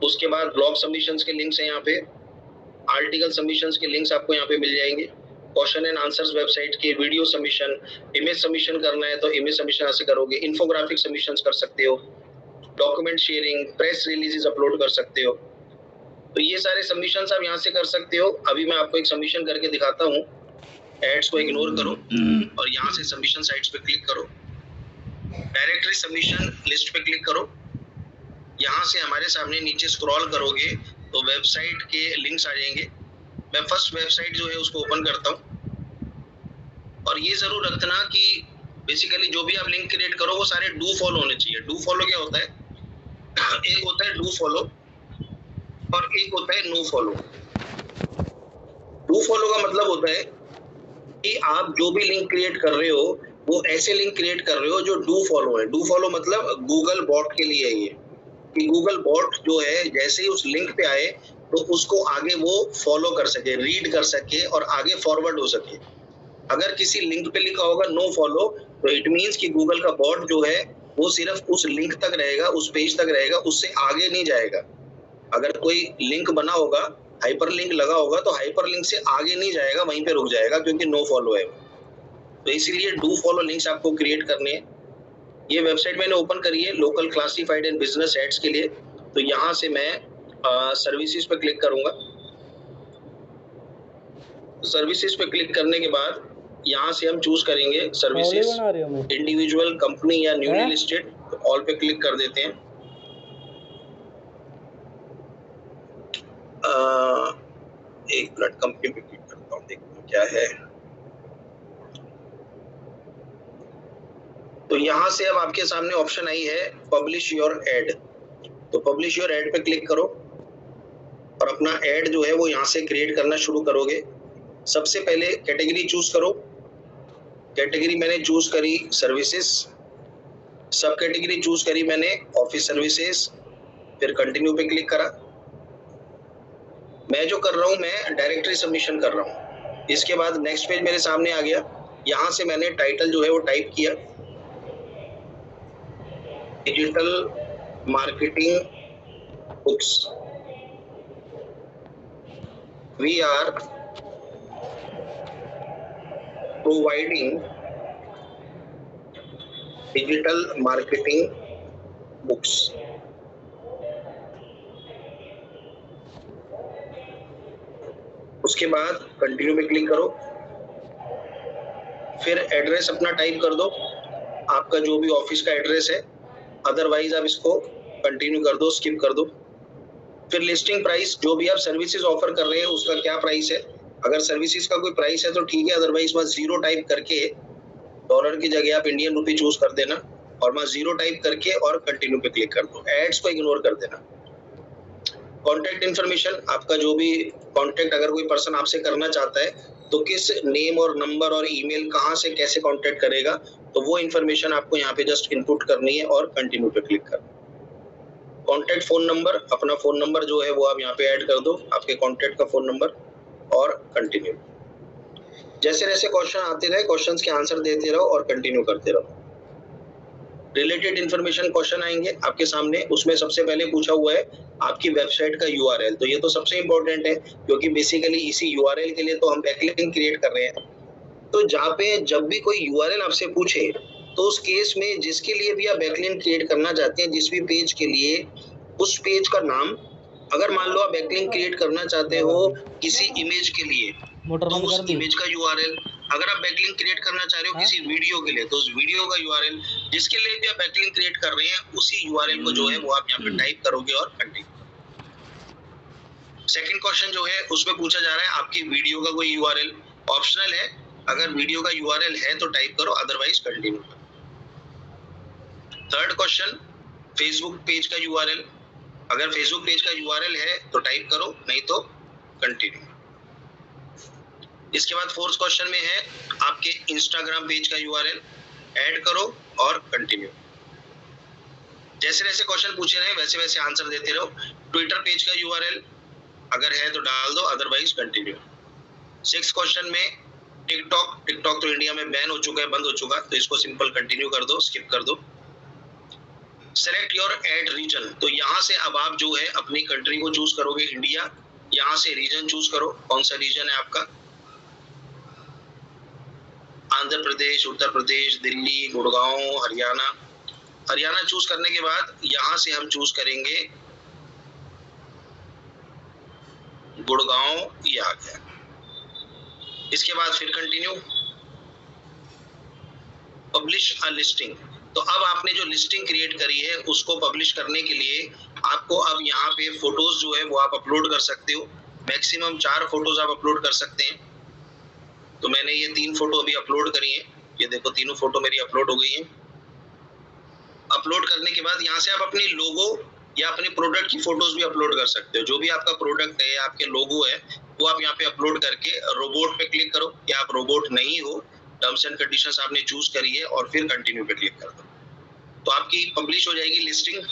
उसके बाद ब्लॉग सबमिशंस के लिंक्स हैं, यहाँ पे आर्टिकल सबमिशंस के लिंक्स आपको यहाँ पे मिल जाएंगे। क्वेश्चन एंड आंसर्स वेबसाइट के वीडियो सबमिशन, इमेज सबमिशन करना है तो इमेज सबमिशन ऐसे करोगे, इन्फोग्राफिक सबमिशंस कर सकते हो, document sharing, press releases upload कर सकते हो। तो ये सारे सबमिशंस आप यहाँ से कर सकते हो। अभी मैं आपको एक सबमिशन करके दिखाता हूँ। एड्स को इग्नोर करो और यहाँ से सबमिशन साइट्स पे क्लिक करो, डायरेक्टरी सबमिशन लिस्ट पे क्लिक करो। यहाँ से हमारे सामने नीचे स्क्रॉल करोगे तो वेबसाइट के लिंक्स आ जाएंगे। मैं फर्स्ट वेबसाइट जो है उसको ओपन करता हूँ। और ये जरूर रखना कि बेसिकली जो भी आप लिंक क्रिएट करो वो सारे डू फॉलो होने चाहिए। डू फॉलो क्या होता है, एक होता है डू फॉलो और एक होता है नो फॉलो। डू फॉलो का मतलब होता है कि आप जो भी लिंक क्रिएट कर रहे हो वो ऐसे लिंक क्रिएट कर रहे हो जो डू फॉलो है। डू फॉलो मतलब गूगल बॉट के लिए है ये, कि गूगल बॉट जो है जैसे ही उस लिंक पे आए तो उसको आगे वो फॉलो कर सके, रीड कर सके और आगे फॉरवर्ड हो सके। अगर किसी लिंक पे लिखा होगा नो फॉलो तो इट मींस कि गूगल का बॉट जो है वो सिर्फ उस लिंक तक रहेगा, उस पेज तक रहेगा, उससे आगे नहीं जाएगा। अगर कोई लिंक बना होगा, हाइपर लिंक लगा होगा तो हाइपर लिंक से आगे नहीं जाएगा, वहीं पे रुक जाएगा, क्योंकि नो फॉलो है। तो इसीलिए डू फॉलो लिंक्स आपको क्रिएट करने हैं। ये वेबसाइट मैंने ओपन करी है local classified and business ads के लिए। तो यहाँ से मैं सर्विसेज पे क्लिक करूंगा। सर्विसेज पे क्लिक करने के बाद यहाँ से हम चूज करेंगे सर्विसेज, इंडिविजुअल, कंपनी या न्यूली लिस्टेड। तो ऑल पे क्लिक कर देते हैं। एक मिनट, कंपनी पे क्लिक करता हूँ, देखते हैं क्या है। तो यहाँ से अब आपके सामने ऑप्शन आई है पब्लिश योर एड। तो पब्लिश योर एड पे क्लिक करो और अपना एड जो है वो यहाँ से क्रिएट करना शुरू करोगे। सबसे पहले कैटेगरी चूज करो। कैटेगरी मैंने चूज करी सर्विसेज, सब कैटेगरी चूज करी मैंने ऑफिस सर्विसेज, फिर कंटिन्यू पे क्लिक करा। मैं जो कर रहा हूँ मैं डायरेक्टरी सबमिशन कर रहा हूँ। इसके बाद नेक्स्ट पेज मेरे सामने आ गया। यहाँ से मैंने टाइटल जो है वो टाइप किया, digital marketing books, we are providing digital marketing books. उसके बाद कंटिन्यू पे क्लिक करो, फिर एड्रेस अपना टाइप कर दो, आपका जो भी ऑफिस का एड्रेस है, अदरवाइज आप इसको कंटिन्यू कर दो, स्किप कर दो। फिर लिस्टिंग प्राइस, जो भी आप सर्विसेज ऑफर कर रहे हैं उसका क्या प्राइस है, अगर सर्विसेज का कोई प्राइस है तो ठीक है, अदरवाइज बस 0 टाइप करके डॉलर की जगह आप इंडियन रुपी चूज कर देना और बस 0 टाइप करके और कंटिन्यू पे क्लिक कर दो। एड्स को इग्नोर कर देना। कॉन्टेक्ट इन्फॉर्मेशन, आपका जो भी कॉन्टेक्ट अगर कोई पर्सन आपसे करना चाहता है तो किस नेम और नंबर और ईमेल कहाँ से कैसे कॉन्टेक्ट करेगा, तो वो इन्फॉर्मेशन आपको यहाँ पे जस्ट इनपुट करनी है और कंटिन्यू पे क्लिक करना। कॉन्टेक्ट फोन नंबर, अपना फोन नंबर जो है वो आप यहाँ पे ऐड कर दो, आपके कॉन्टेक्ट का फोन नंबर, और कंटिन्यू। जैसे जैसे क्वेश्चन आते रहे क्वेश्चंस के आंसर देते रहो और कंटिन्यू करते रहो। रिलेटेड इन्फॉर्मेशन क्वेश्चन आएंगे आपके सामने, उसमें सबसे पहले पूछा हुआ है आपकी वेबसाइट का URL, तो ये तो सबसे इंपॉर्टेंट है क्योंकि बेसिकली इसी URL के लिए तो हम बैकलिंक क्रिएट कर रहे हैं। तो जहाँ पे जब भी कोई URL आपसे पूछे तो उस केस में जिसके लिए भी आप बैकलिंक क्रिएट करना चाहते हैं, जिस भी पेज के लिए, उस पेज का नाम, अगर मान लो आप बैकलिंक क्रिएट करना चाहते हो किसी इमेज के लिए तो उस इमेज का URL, अगर आप बैकलिंक क्रिएट करना चाह रहे हो किसी वीडियो के लिए तो उस वीडियो का URL, जिसके लिए भी आप बैकलिंक क्रिएट कर रहे हैं उसी URL को जो है वो आप यहाँ पे टाइप करोगे और कंटिन्यू। सेकंड क्वेश्चन जो है उसमें पूछा जा रहा है आपकी वीडियो का कोई URL, ऑप्शनल है, अगर वीडियो का URL है तो टाइप करो, otherwise continue. Third question, Facebook page का URL, अगर फेसबुक पेज का URL है तो टाइप करो, नहीं तो कंटिन्यू। इसके बाद फोर्थ क्वेश्चन में है आपके इंस्टाग्राम पेज का URL, ऐड करो और कंटिन्यू। जैसे जैसे क्वेश्चन पूछे रहे वैसे वैसे आंसर देते रहो। ट्विटर पेज का URL अगर है तो डाल दो, अदरवाइज कंटिन्यू। सिक्स क्वेश्चन में टिकटॉक तो इंडिया में बैन हो चुका है, बंद हो चुका, तो इसको सिंपल कंटिन्यू कर दो, स्किप कर दो। सेलेक्ट योर एड रीजन, तो यहाँ से अब आप जो है अपनी कंट्री को चूज करोगे, इंडिया, यहाँ से रीजन चूज करो, कौन सा रीजन है आपका, आंध्र प्रदेश, उत्तर प्रदेश, दिल्ली, गुड़गांव, हरियाणा। हरियाणा चूज करने के बाद यहाँ से हम चूज करेंगे गुड़गांव, ये आ गया। इसके बाद फिर कंटिन्यू। पब्लिश अ लिस्टिंग, तो अब आपने जो लिस्टिंग क्रिएट करी है उसको पब्लिश करने के लिए आपको अब यहाँ पे फोटोज जो है वो आप अपलोड कर सकते हो, मैक्सिमम 4 फोटोज आप अपलोड कर सकते हैं। तो मैंने ये 3 फोटो अभी अपलोड करी है, ये देखो तीनों फोटो मेरी अपलोड हो गई है। अपलोड करने के बाद यहाँ से आप अपनी लोगो या अपने प्रोडक्ट की फोटोज भी अपलोड कर सकते हो, जो भी आपका प्रोडक्ट है, आपके लोगो है, वो आप यहाँ पे अपलोड करके रोबोट पे क्लिक करो, या आप रोबोट नहीं हो, टर्म्स एंड कंडीशंस आपने चूज करी है और फिर कंटिन्यू पे क्लिक कर दो, तो आपकी पब्लिश हो जाएगी listing.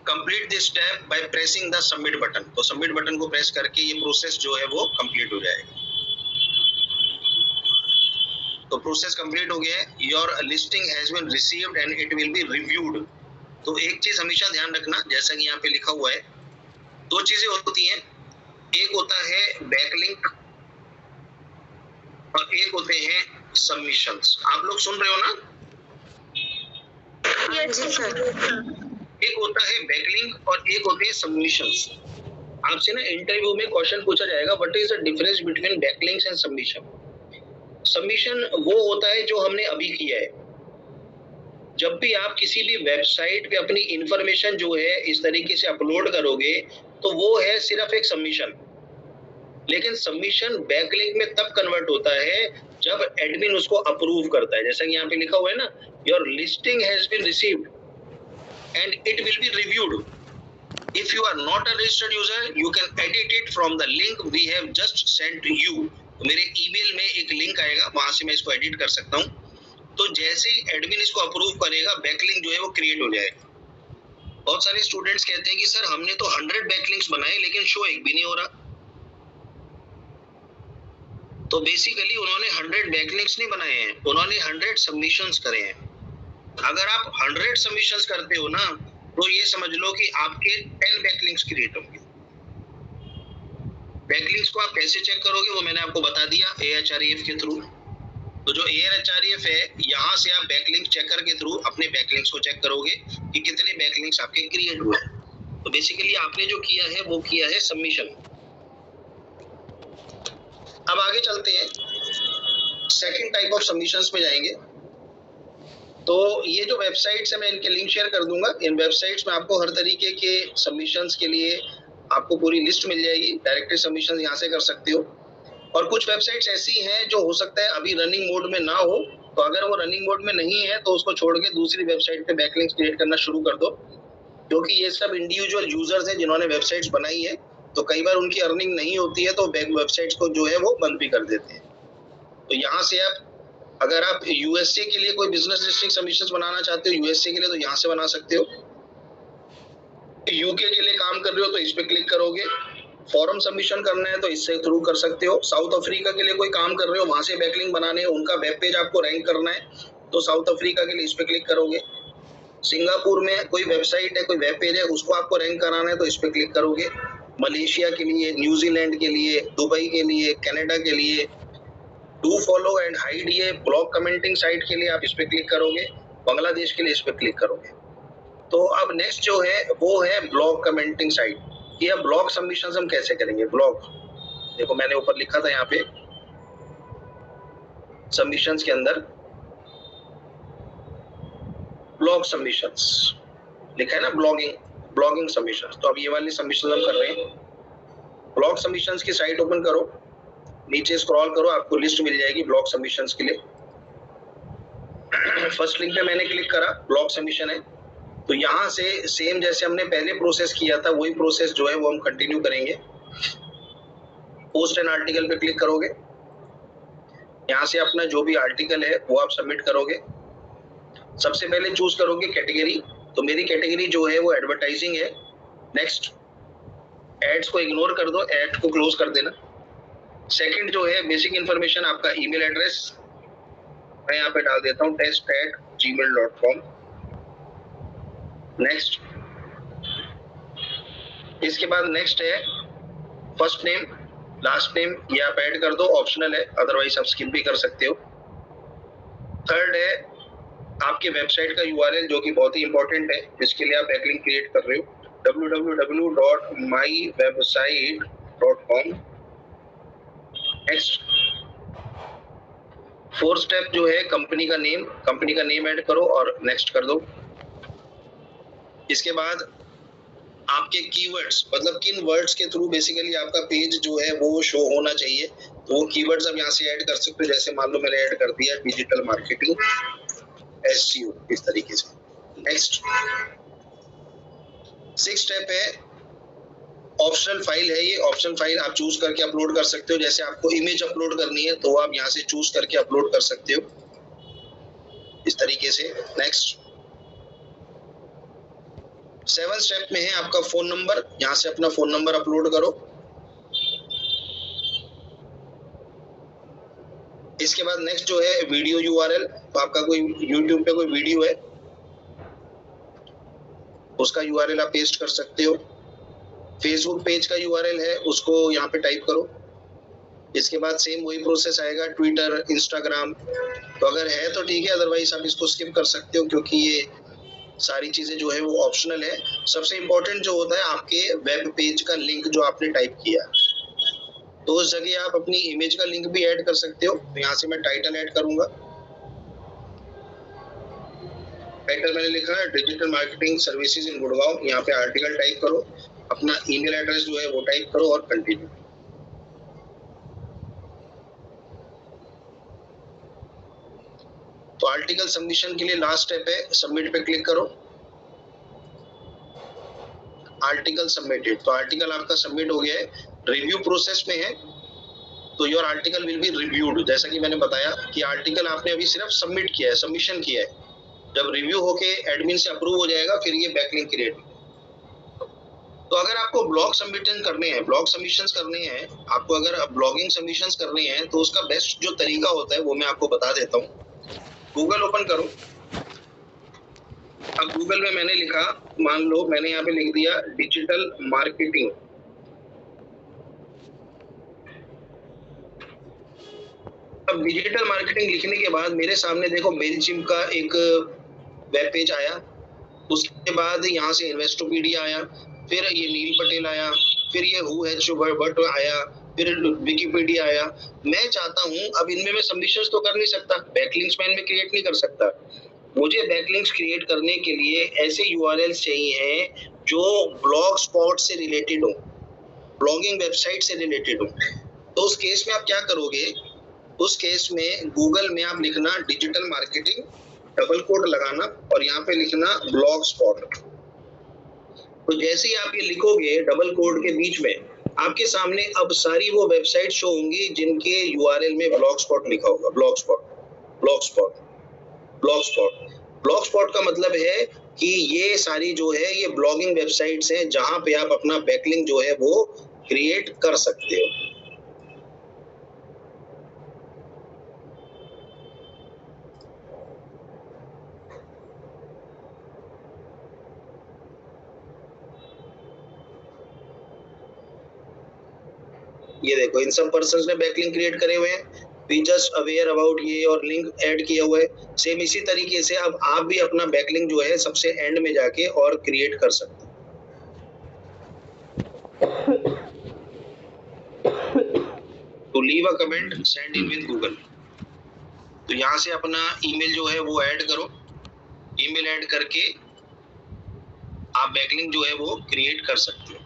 Complete this step by pressing the submit button, तो सबमिट बटन को प्रेस करके ये प्रोसेस जो है वो कंप्लीट हो जाएगा। तो प्रोसेस कंप्लीट हो गया है, your listing has been received and it will be reviewed. तो एक चीज हमेशा ध्यान रखना, जैसा कि यहाँ पे लिखा हुआ है, 2 चीजें होती हैं, एक होता है बैकलिंक और एक होते हैं सबमिशंस। आप लोग सुन रहे हो ना? Yes sir. एक होता है बैकलिंक और एक होते हैं सबमिशंस। आपसे ना इंटरव्यू में क्वेश्चन पूछा जाएगा, what is the difference between backlinks and submission. Submission वो होता है जो हमने अभी किया है। जब भी आप किसी भी वेबसाइट पे अपनी इंफॉर्मेशन जो है इस तरीके से अपलोड करोगे तो वो है सिर्फ एक सबमिशन। लेकिन सबमिशन बैकलिंक में तब कन्वर्ट होता है जब एडमिन उसको अप्रूव करता है, जैसा कि यहाँ पे लिखा हुआ है ना, your listing has been received and it will be reviewed. If you are not a registered user you can edit it from the link we have just sent you. मेरे ईमेल में एक लिंक आएगा, वहां से मैं इसको edit कर सकता हूँ। तो जैसे ही एडमिन इसको अप्रूव करेगा बैकलिंक जो है वो क्रिएट हो जाएगा। बहुत सारे स्टूडेंट्स कहते हैं कि सर हमने तो 100 बैकलिंक्स बनाए लेकिन शो एक भी नहीं हो रहा। तो बेसिकली उन्होंने 100 बैकलिंक्स नहीं बनाए हैं, उन्होंने 100 सबमिशंस करे हैं। अगर आप 100 सबमिशंस करते हो ना तो ये समझ लो कि आपके 10 बैकलिंक्स क्रिएट होंगे। बैकलिंक्स को आप कैसे चेक करोगे वो मैंने आपको बता दिया, AHREF के थ्रू। तो जो AHREF है, यहाँ से आप बैकलिंक चेकर के थ्रू अपने बैकलिंक्स को चेक करोगे कि कितने बैकलिंक्स आपके क्रिएट हुए हैं। तो बेसिकली आपने जो किया है वो किया है सबमिशन। अब आगे चलते हैं, सेकंड टाइप ऑफ सबमिशंस में जाएंगे। तो ये जो वेबसाइट्स है मैं इनके लिंक शेयर कर दूंगा। इन वेबसाइट्स में आपको हर तरीके के सबमिशंस के लिए आपको पूरी लिस्ट मिल जाएगी। डायरेक्टली सबमिशन यहाँ से कर सकते हो। और कुछ वेबसाइट्स ऐसी हैं जो हो सकता है अभी रनिंग मोड में ना हो, तो अगर वो रनिंग मोड में नहीं है तो उसको छोड़ के दूसरी वेबसाइट पे बैकलिंक्स क्रिएट करना शुरू कर दो, क्योंकि ये सब इंडिविजुअल यूजर्स हैं जिन्होंने वेबसाइट्स बनाई है, तो कई बार उनकी अर्निंग नहीं होती है तो वेबसाइट्स को जो है वो बंद भी कर देते हैं। तो यहाँ से आप अगर आप यूएसए के लिए कोई बिजनेस लिस्टिंग सबमिशंस बनाना चाहते हो यूएसए के लिए, तो यहाँ से बना सकते हो। यूके के लिए काम कर रहे हो तो इस पे क्लिक करोगे। फॉर्म सबमिशन करना है तो इससे थ्रू कर सकते हो। साउथ अफ्रीका के लिए कोई काम कर रहे हो, वहां से बैकलिंक बनाने हैं, उनका वेब पेज आपको रैंक करना है तो साउथ अफ्रीका के लिए इस पे क्लिक करोगे। सिंगापुर में कोई वेबसाइट है, कोई वेब पेज है, उसको आपको रैंक कराना है तो इस पे क्लिक करोगे। मलेशिया के लिए, न्यूजीलैंड के लिए, दुबई के लिए, कनाडा के लिए, डू फॉलो एंड हाइड ये ब्लॉग कमेंटिंग साइट के लिए आप इस पे क्लिक करोगे। बांग्लादेश के लिए इस पे क्लिक करोगे। तो अब नेक्स्ट जो है वो है ब्लॉग कमेंटिंग साइट। कि अब ब्लॉग सबमिशंस हम कैसे करेंगे। ब्लॉग देखो मैंने ऊपर लिखा था यहाँ पे सबमिशंस के अंदर ब्लॉग सबमिशंस लिखा है ना, ब्लॉगिंग सबमिशंस। तो अब ये वाली सबमिशन हम कर रहे हैं। ब्लॉग सबमिशंस की साइट ओपन करो, नीचे स्क्रॉल करो, आपको लिस्ट मिल जाएगी ब्लॉग सबमिशंस के लिए। फर्स्ट लिंक पे मैंने क्लिक करा, ब्लॉग सबमिशन है। तो यहाँ से सेम जैसे हमने पहले प्रोसेस किया था वही प्रोसेस जो है वो हम कंटिन्यू करेंगे। पोस्ट एन आर्टिकल पे क्लिक करोगे, यहाँ से अपना जो भी आर्टिकल है वो आप सबमिट करोगे। सबसे पहले चूज करोगे कैटेगरी, तो मेरी कैटेगरी जो है वो एडवर्टाइजिंग है। नेक्स्ट, एड्स को इग्नोर कर दो, एड को क्लोज कर देना। सेकंड जो है बेसिक इंफॉर्मेशन, आपका ईमेल एड्रेस मैं यहाँ पे डाल देता हूँ test@gmail.com। नेक्स्ट, इसके बाद नेक्स्ट है फर्स्ट नेम, लास्ट नेम, ये आप ऐड कर दो, ऑप्शनल है, अदरवाइज आप स्किप भी कर सकते हो। थर्ड है आपके वेबसाइट का यूआरएल जो कि बहुत ही इंपॉर्टेंट है, जिसके लिए आप बैकलिंक क्रिएट कर रहे हो, www.mywebsite.com। नेक्स्ट, फोर्थ स्टेप जो है कंपनी का नेम ऐड करो और नेक्स्ट कर दो। इसके बाद आपके कीवर्ड्स, मतलब किन वर्ड्स के थ्रू बेसिकली आपका पेज जो है वो शो होना चाहिए, तो वो कीवर्ड्स आप यहाँ से ऐड कर सकते हो। जैसे मान लो मैंने ऐड कर दिया डिजिटल मार्केटिंग, SEO, इस तरीके से। नेक्स्ट, सिक्स स्टेप है ऑप्शनल फाइल है। ये ऑप्शनल फाइल आप चूज करके अपलोड कर सकते हो। जैसे आपको इमेज अपलोड करनी है तो आप यहाँ से चूज करके अपलोड कर सकते हो इस तरीके से। नेक्स्ट, सेवन स्टेप में है आपका फोन नंबर, यहाँ से अपना फोन नंबर अपलोड करो। इसके बाद नेक्स्ट जो है वीडियो यूआरएल, तो आपका कोई यूट्यूब पे कोई वीडियो है उसका यूआरएल आप पेस्ट कर सकते हो। फेसबुक पेज का यूआरएल है उसको यहाँ पे टाइप करो। इसके बाद सेम वही प्रोसेस आएगा, ट्विटर, इंस्टाग्राम, तो अगर है तो ठीक है, अदरवाइज आप इसको स्किप कर सकते हो क्योंकि ये सारी चीजें जो है वो ऑप्शनल है। सबसे इंपॉर्टेंट जो होता है आपके वेब पेज का लिंक जो आपने टाइप किया, तो उस जगह आप अपनी इमेज का लिंक भी ऐड कर सकते हो। तो यहाँ से मैं टाइटल ऐड करूंगा। टाइटल मैंने लिखा है digital marketing services in Gurgaon. यहाँ पे आर्टिकल टाइप करो, अपना ईमेल एड्रेस जो है वो टाइप करो और कंटिन्यू। तो आर्टिकल सबमिशन के लिए लास्ट स्टेप है, सबमिट पे क्लिक करो। आर्टिकल सबमिटेड, तो आर्टिकल आपका सबमिट हो गया है, रिव्यू प्रोसेस में है, तो your article will be reviewed. जैसा कि मैंने बताया कि आर्टिकल आपने अभी सिर्फ सबमिट किया है, सबमिशन किया है, जब रिव्यू होके एडमिन से अप्रूव हो जाएगा फिर ये बैकलिंक क्रिएट। तो अगर आपको ब्लॉग सबमिशन करने हैं, आपको अगर ब्लॉगिंग सबमिशंस करने हैं तो उसका बेस्ट जो तरीका होता है वो मैं आपको बता देता हूँ। गूगल ओपन करो। अब गूगल में मैंने लिखा, मान लो मैंने यहाँ पे लिख दिया डिजिटल मार्केटिंग। अब डिजिटल मार्केटिंग लिखने के बाद मेरे सामने देखो मेलचिम्प का एक वेब पेज आया, उसके बाद यहाँ से इन्वेस्टोपीडिया आया, फिर ये नील पटेल आया, फिर ये हु हैज बट आया, फिर विकिपीडिया आया। मैं चाहता हूं, अब इनमें मैं सबमिशंस तो कर नहीं सकता, बैकलिंक्स मैं इनमें क्रिएट नहीं कर सकता। मुझे बैकलिंक्स क्रिएट करने के लिए ऐसे यूआरएल्स चाहिए हैं जो ब्लॉग स्पॉट से रिलेटेड हो, ब्लॉगिंग वेबसाइट से रिलेटेड हो। तो उस केस में आप क्या करोगे, उस केस में गूगल में आप लिखना डिजिटल मार्केटिंग, डबल कोड लगाना और यहाँ पे लिखना ब्लॉग स्पॉट। तो जैसे ही आप ये लिखोगे डबल कोड के बीच में, आपके सामने अब सारी वो वेबसाइट शो होंगी जिनके यूआरएल में ब्लॉग स्पॉट लिखा होगा। Blog spot, blog spot, blog spot. Blog spot का मतलब है कि ये सारी जो है ये ब्लॉगिंग वेबसाइट्स हैं जहां पे आप अपना बैकलिंक जो है वो क्रिएट कर सकते हो। ये देखो इन सब पर्सन्स ने बैकलिंक क्रिएट करे हुए हैं, वी जस्ट अवेयर अबाउट ये और लिंक ऐड किया हुआ है। सेम इसी तरीके से अब आप भी अपना बैकलिंक जो है सबसे एंड में जाके और क्रिएट कर सकते हो। तो leave a comment, send in with Google. तो यहाँ से अपना ईमेल जो है वो ऐड करो, ईमेल ऐड करके आप बैकलिंक जो है वो क्रिएट कर सकते हो।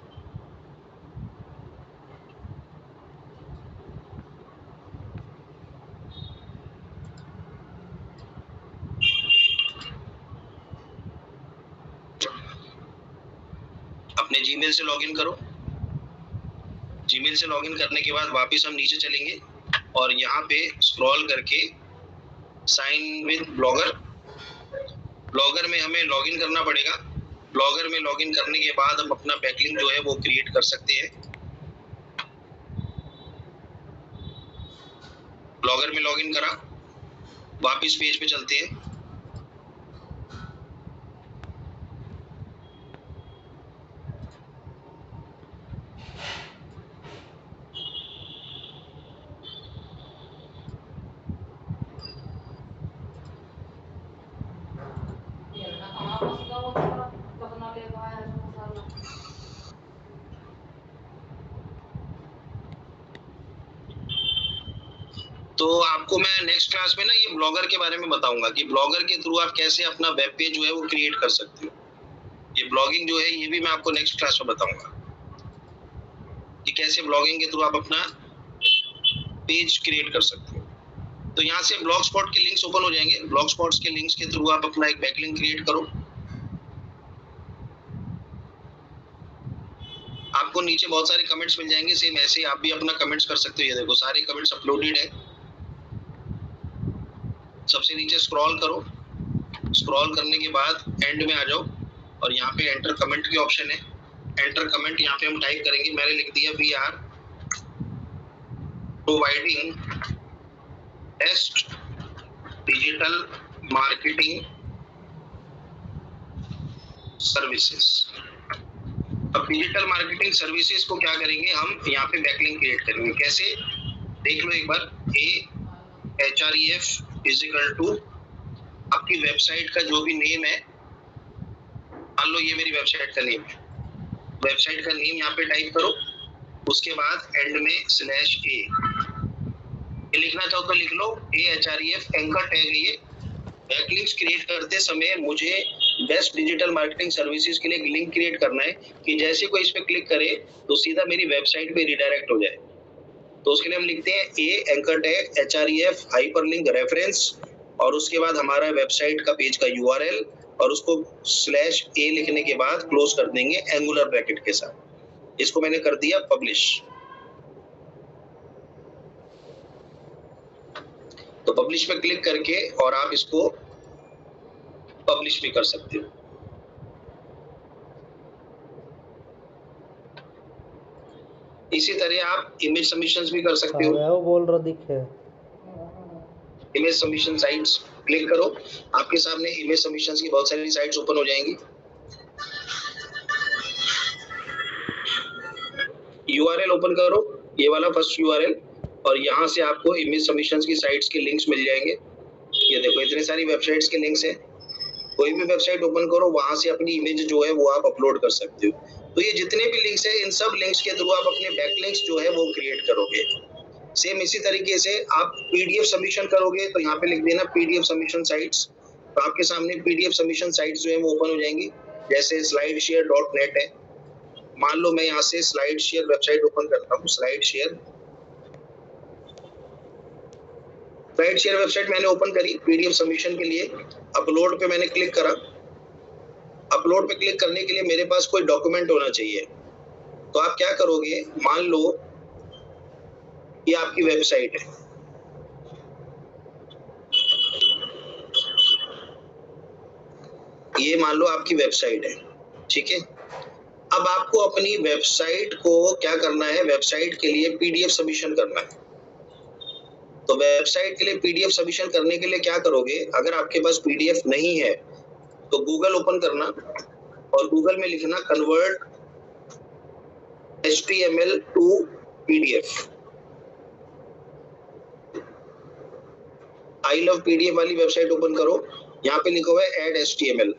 अपने जीमेल से लॉगिन करो, जीमेल से लॉगिन करने के बाद वापस हम नीचे चलेंगे और यहाँ पे स्क्रॉल करके साइन विद ब्लॉगर, ब्लॉगर में हमें लॉगिन करना पड़ेगा। ब्लॉगर में लॉगिन करने के बाद हम अपना बैकलिंक जो है वो क्रिएट कर सकते हैं। ब्लॉगर में लॉगिन करा, वापस पेज पे चलते हैं। तो आपको मैं नेक्स्ट क्लास में ना ये ब्लॉगर के बारे में बताऊंगा कि ब्लॉगर के थ्रू आप कैसे अपना वेब पेज जो है वो क्रिएट कर सकते हो। ये ब्लॉगिंग जो है ये भी मैं आपको नेक्स्ट क्लास में बताऊंगा कि कैसे ब्लॉगिंग के थ्रू आप अपना पेज क्रिएट कर सकते हो। तो यहाँ से ब्लॉग स्पॉट के लिंक्स ओपन हो जाएंगे, ब्लॉग स्पॉट्स के लिंक्स के थ्रू आप अपना एक बैकलिंक क्रिएट करो। आपको नीचे बहुत सारे कमेंट्स मिल जाएंगे, सेम ऐसे आप भी अपना कमेंट्स कर सकते हो। ये देखो सारे कमेंट्स अपलोडेड है। सबसे नीचे स्क्रॉल करो, स्क्रॉल करने के बाद एंड में आ जाओ और यहाँ पे एंटर कमेंट की ऑप्शन है। एंटर कमेंट यहाँ पे हम टाइप करेंगे, मैंने लिख दिया we are providing best digital marketing services. अब डिजिटल मार्केटिंग सर्विसेज को क्या करेंगे, हम यहाँ पे बैकलिंक क्रिएट करेंगे। कैसे, देख लो एक बार। href इजिकल टू आपकी वेबसाइट का जो भी नेम है, मान लो ये मेरी वेबसाइट का नेम है, वेबसाइट का नेम यहाँ पे टाइप करो। उसके बाद एंड में /a, ये लिखना चाहो तो लिख लो। href एंकर टैग है ये। बैकलिंक्स क्रिएट करते समय मुझे बेस्ट डिजिटल मार्केटिंग सर्विसेज के लिए एक लिंक क्रिएट करना है कि जैसे कोई इस पे क्लिक करे तो सीधा मेरी वेबसाइट पे रिडायरेक्ट हो जाए। तो उसके लिए हम लिखते हैं anchor tag href hyperlink reference और उसके बाद हमारा वेबसाइट का पेज का यूआरएल और उसको /a लिखने के बाद क्लोज कर देंगे एंगुलर ब्रैकेट के साथ। इसको मैंने कर दिया पब्लिश। तो पब्लिश पे क्लिक करके और आप इसको पब्लिश भी कर सकते हो। इसी तरह आप इमेज सबमिशंस भी कर सकते हो। वो बोल रहा दिखे इमेज सबमिशन साइट्स क्लिक करो, आपके सामने इमेज सबमिशंस की बहुत सारी साइट्स ओपन हो जाएंगी। यूआरएल ओपन करो, ये वाला फर्स्ट यूआरएल, और यहाँ से आपको इमेज सबमिशंस की साइट्स के लिंक्स मिल जाएंगे। ये देखो इतने सारी वेबसाइट्स के लिंक्स हैं। कोई भी वेबसाइट ओपन करो, वहां से अपनी इमेज जो है वो आप अपलोड कर सकते हो। तो ये जितने भी लिंक्स है इन सब लिंक्स के थ्रू आप अपने बैकलिंक्स जो है वो क्रिएट करोगे। सेम इसी तरीके से आप पीडीएफ सबमिशन करोगे तो यहाँ पे लिख देना पीडीएफ सबमिशन साइट्स, तो आपके सामने पीडीएफ सबमिशन साइट्स जो है वो ओपन हो जाएंगी। जैसे slideshare.net है, मान लो मैं यहाँ से स्लाइड शेयर वेबसाइट ओपन करता हूँ। स्लाइड शेयर वेबसाइट मैंने ओपन करी पीडीएफ सबमिशन के लिए। अपलोड पे मैंने क्लिक करा। अपलोड पे क्लिक करने के लिए मेरे पास कोई डॉक्यूमेंट होना चाहिए। तो आप क्या करोगे, मान लो ये आपकी वेबसाइट है, ये मान लो आपकी वेबसाइट है, ठीक है। अब आपको अपनी वेबसाइट को क्या करना है, वेबसाइट के लिए पीडीएफ सबमिशन करना है। तो वेबसाइट के लिए पीडीएफ सबमिशन करने के लिए क्या करोगे, अगर आपके पास पीडीएफ नहीं है तो गूगल ओपन करना और गूगल में लिखना convert HTML to PDF। I love PDF वाली वेबसाइट ओपन करो, यहाँ पे लिखा हुआ है ऐड HTML।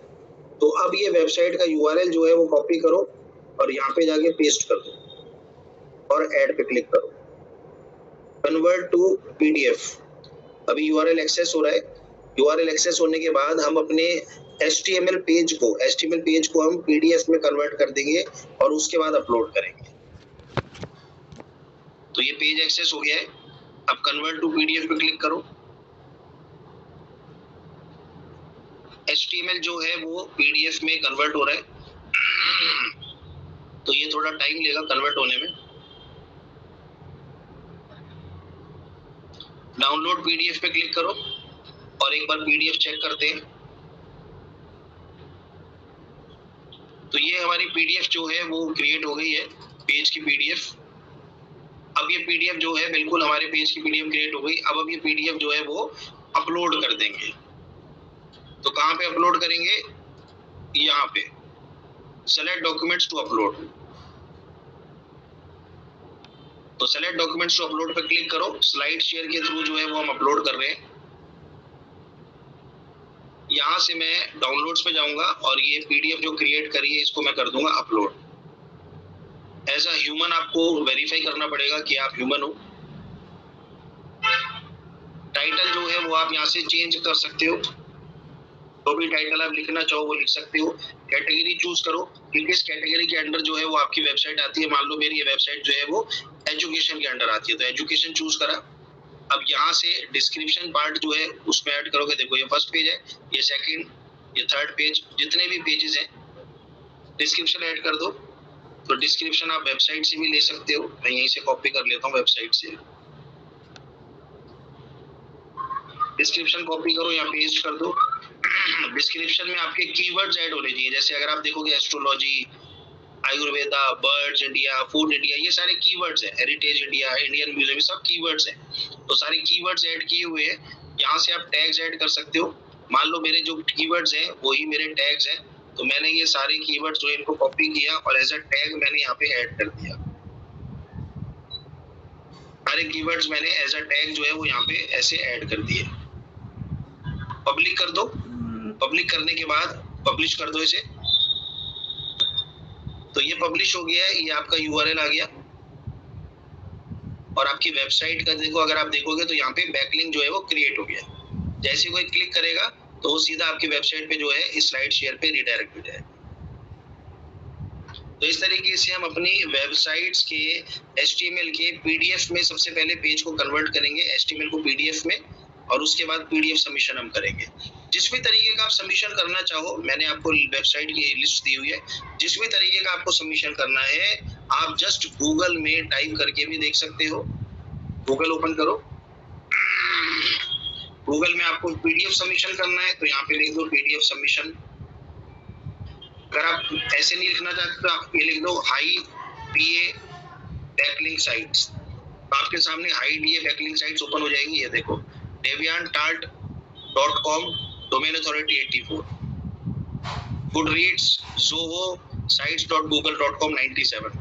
तो अब ये वेबसाइट का URL जो है वो कॉपी करो और यहाँ पे जाके पेस्ट कर दो और ऐड पे क्लिक करो, कन्वर्ट टू PDF। अभी URL एक्सेस हो रहा है। URL एक्सेस होने के बाद हम अपने HTML पेज को हम PDF में कन्वर्ट कर देंगे और उसके बाद अपलोड करेंगे। तो ये पेज एक्सेस हो गया है। अब कन्वर्ट टू PDF पे क्लिक करो। HTML जो है वो PDF में कन्वर्ट हो रहा है, तो ये थोड़ा टाइम लेगा कन्वर्ट होने में। डाउनलोड PDF पे क्लिक करो और एक बार PDF चेक करते हैं। तो ये हमारी PDF जो है वो क्रिएट हो गई है, पेज की PDF। अब ये PDF जो है बिल्कुल हमारे पेज की PDF क्रिएट हो गई। अब ये PDF जो है वो अपलोड कर देंगे। तो कहाँ पे अपलोड करेंगे, यहाँ पे सेलेक्ट डॉक्यूमेंट्स टू अपलोड। तो सेलेक्ट डॉक्यूमेंट्स टू अपलोड पे क्लिक करो। स्लाइड शेयर के थ्रू जो है वो हम अपलोड कर रहे हैं। यहाँ से मैं डाउनलोड्स पे जाऊंगा और ये PDF जो क्रिएट करी है इसको मैं कर दूंगा अपलोड। एज अ ह्यूमन आपको वेरीफाई करना पड़ेगा कि आप ह्यूमन हो। टाइटल जो है वो आप यहाँ से चेंज कर सकते हो, तो भी टाइटल आप लिखना चाहो वो लिख सकते हो। कैटेगरी चूज करो कि किस कैटेगरी के अंडर जो है वो आपकी वेबसाइट आती है। मान लो मेरी ये वेबसाइट जो है वो एजुकेशन के अंडर आती है, तो एजुकेशन चूज करा। अब यहाँ से डिस्क्रिप्शन पार्ट जो है उसमें ऐड करोगे। देखो ये फर्स्ट पेज है, ये सेकंड, ये थर्ड पेज, जितने भी पेजेस हैं डिस्क्रिप्शन ऐड कर दो। तो डिस्क्रिप्शन आप वेबसाइट से भी ले सकते हो, मैं यहीं से कॉपी कर लेता हूँ वेबसाइट से। डिस्क्रिप्शन कॉपी करो या पेस्ट कर दो। डिस्क्रिप्शन में आपके कीवर्ड्स ऐड होने चाहिए। जैसे अगर आप देखोगे astrology, Ayurveda, birds India, food India, ये सारे कीवर्ड्स हैं। हेरिटेज इंडिया, इंडियन म्यूजियम, ये सब कीवर्ड्स हैं। तो सारे कीवर्ड्स ऐड किए हुए हैं। यहाँ से आप टैग्स ऐड कर सकते हो। मान लो मेरे जो कीवर्ड्स हैं वही मेरे टैग्स हैं, तो मैंने ये सारे कीवर्ड्स जो है इनको कॉपी किया और एज अ टैग मैंने यहाँ पे ऐड कर दिया। सारे कीवर्ड्स मैंने एज अ टैग जो है वो यहाँ पे ऐसे ऐड कर दिए। पब्लिक कर दो। पब्लिक करने के बाद पब्लिश कर दो इसे। तो ये पब्लिश हो गया है, ये आपका URL आ गया और आपकी वेबसाइट का देखो, अगर आप देखोगे तो यहाँ पे बैकलिंक जो है वो क्रिएट हो गया। जैसे कोई क्लिक करेगा तो वो सीधा आपकी वेबसाइट पे जो है इस स्लाइड शेयर पे रिडायरेक्ट हो जाएगा। तो इस तरीके से हम अपनी वेबसाइट्स के HTML के PDF में सबसे पहले पेज को कन्वर्ट करेंगे, HTML को PDF में, और उसके बाद PDF सबमिशन हम करेंगे। जिस भी तरीके का आप सबमिशन करना चाहो, मैंने आपको वेबसाइट की लिस्ट दी हुई है। जिस भी तरीके का आपको सबमिशन करना है आप जस्ट गूगल में टाइप करके भी देख सकते हो। गूगल ओपन करो। गूगल में आपको PDF सबमिशन करना है तो यहाँ पे लिख दो PDF सबमिशन। अगर आप ऐसे नहीं लिखना चाहते तो आप ये लिख दो हाई DA बैकलिंक साइट्स। आपके सामने high DA backlink sites open हो जाएंगी। ये देखो deviantart.com, domain authority 84, Goodreads, Zoho, sites.google.com 97।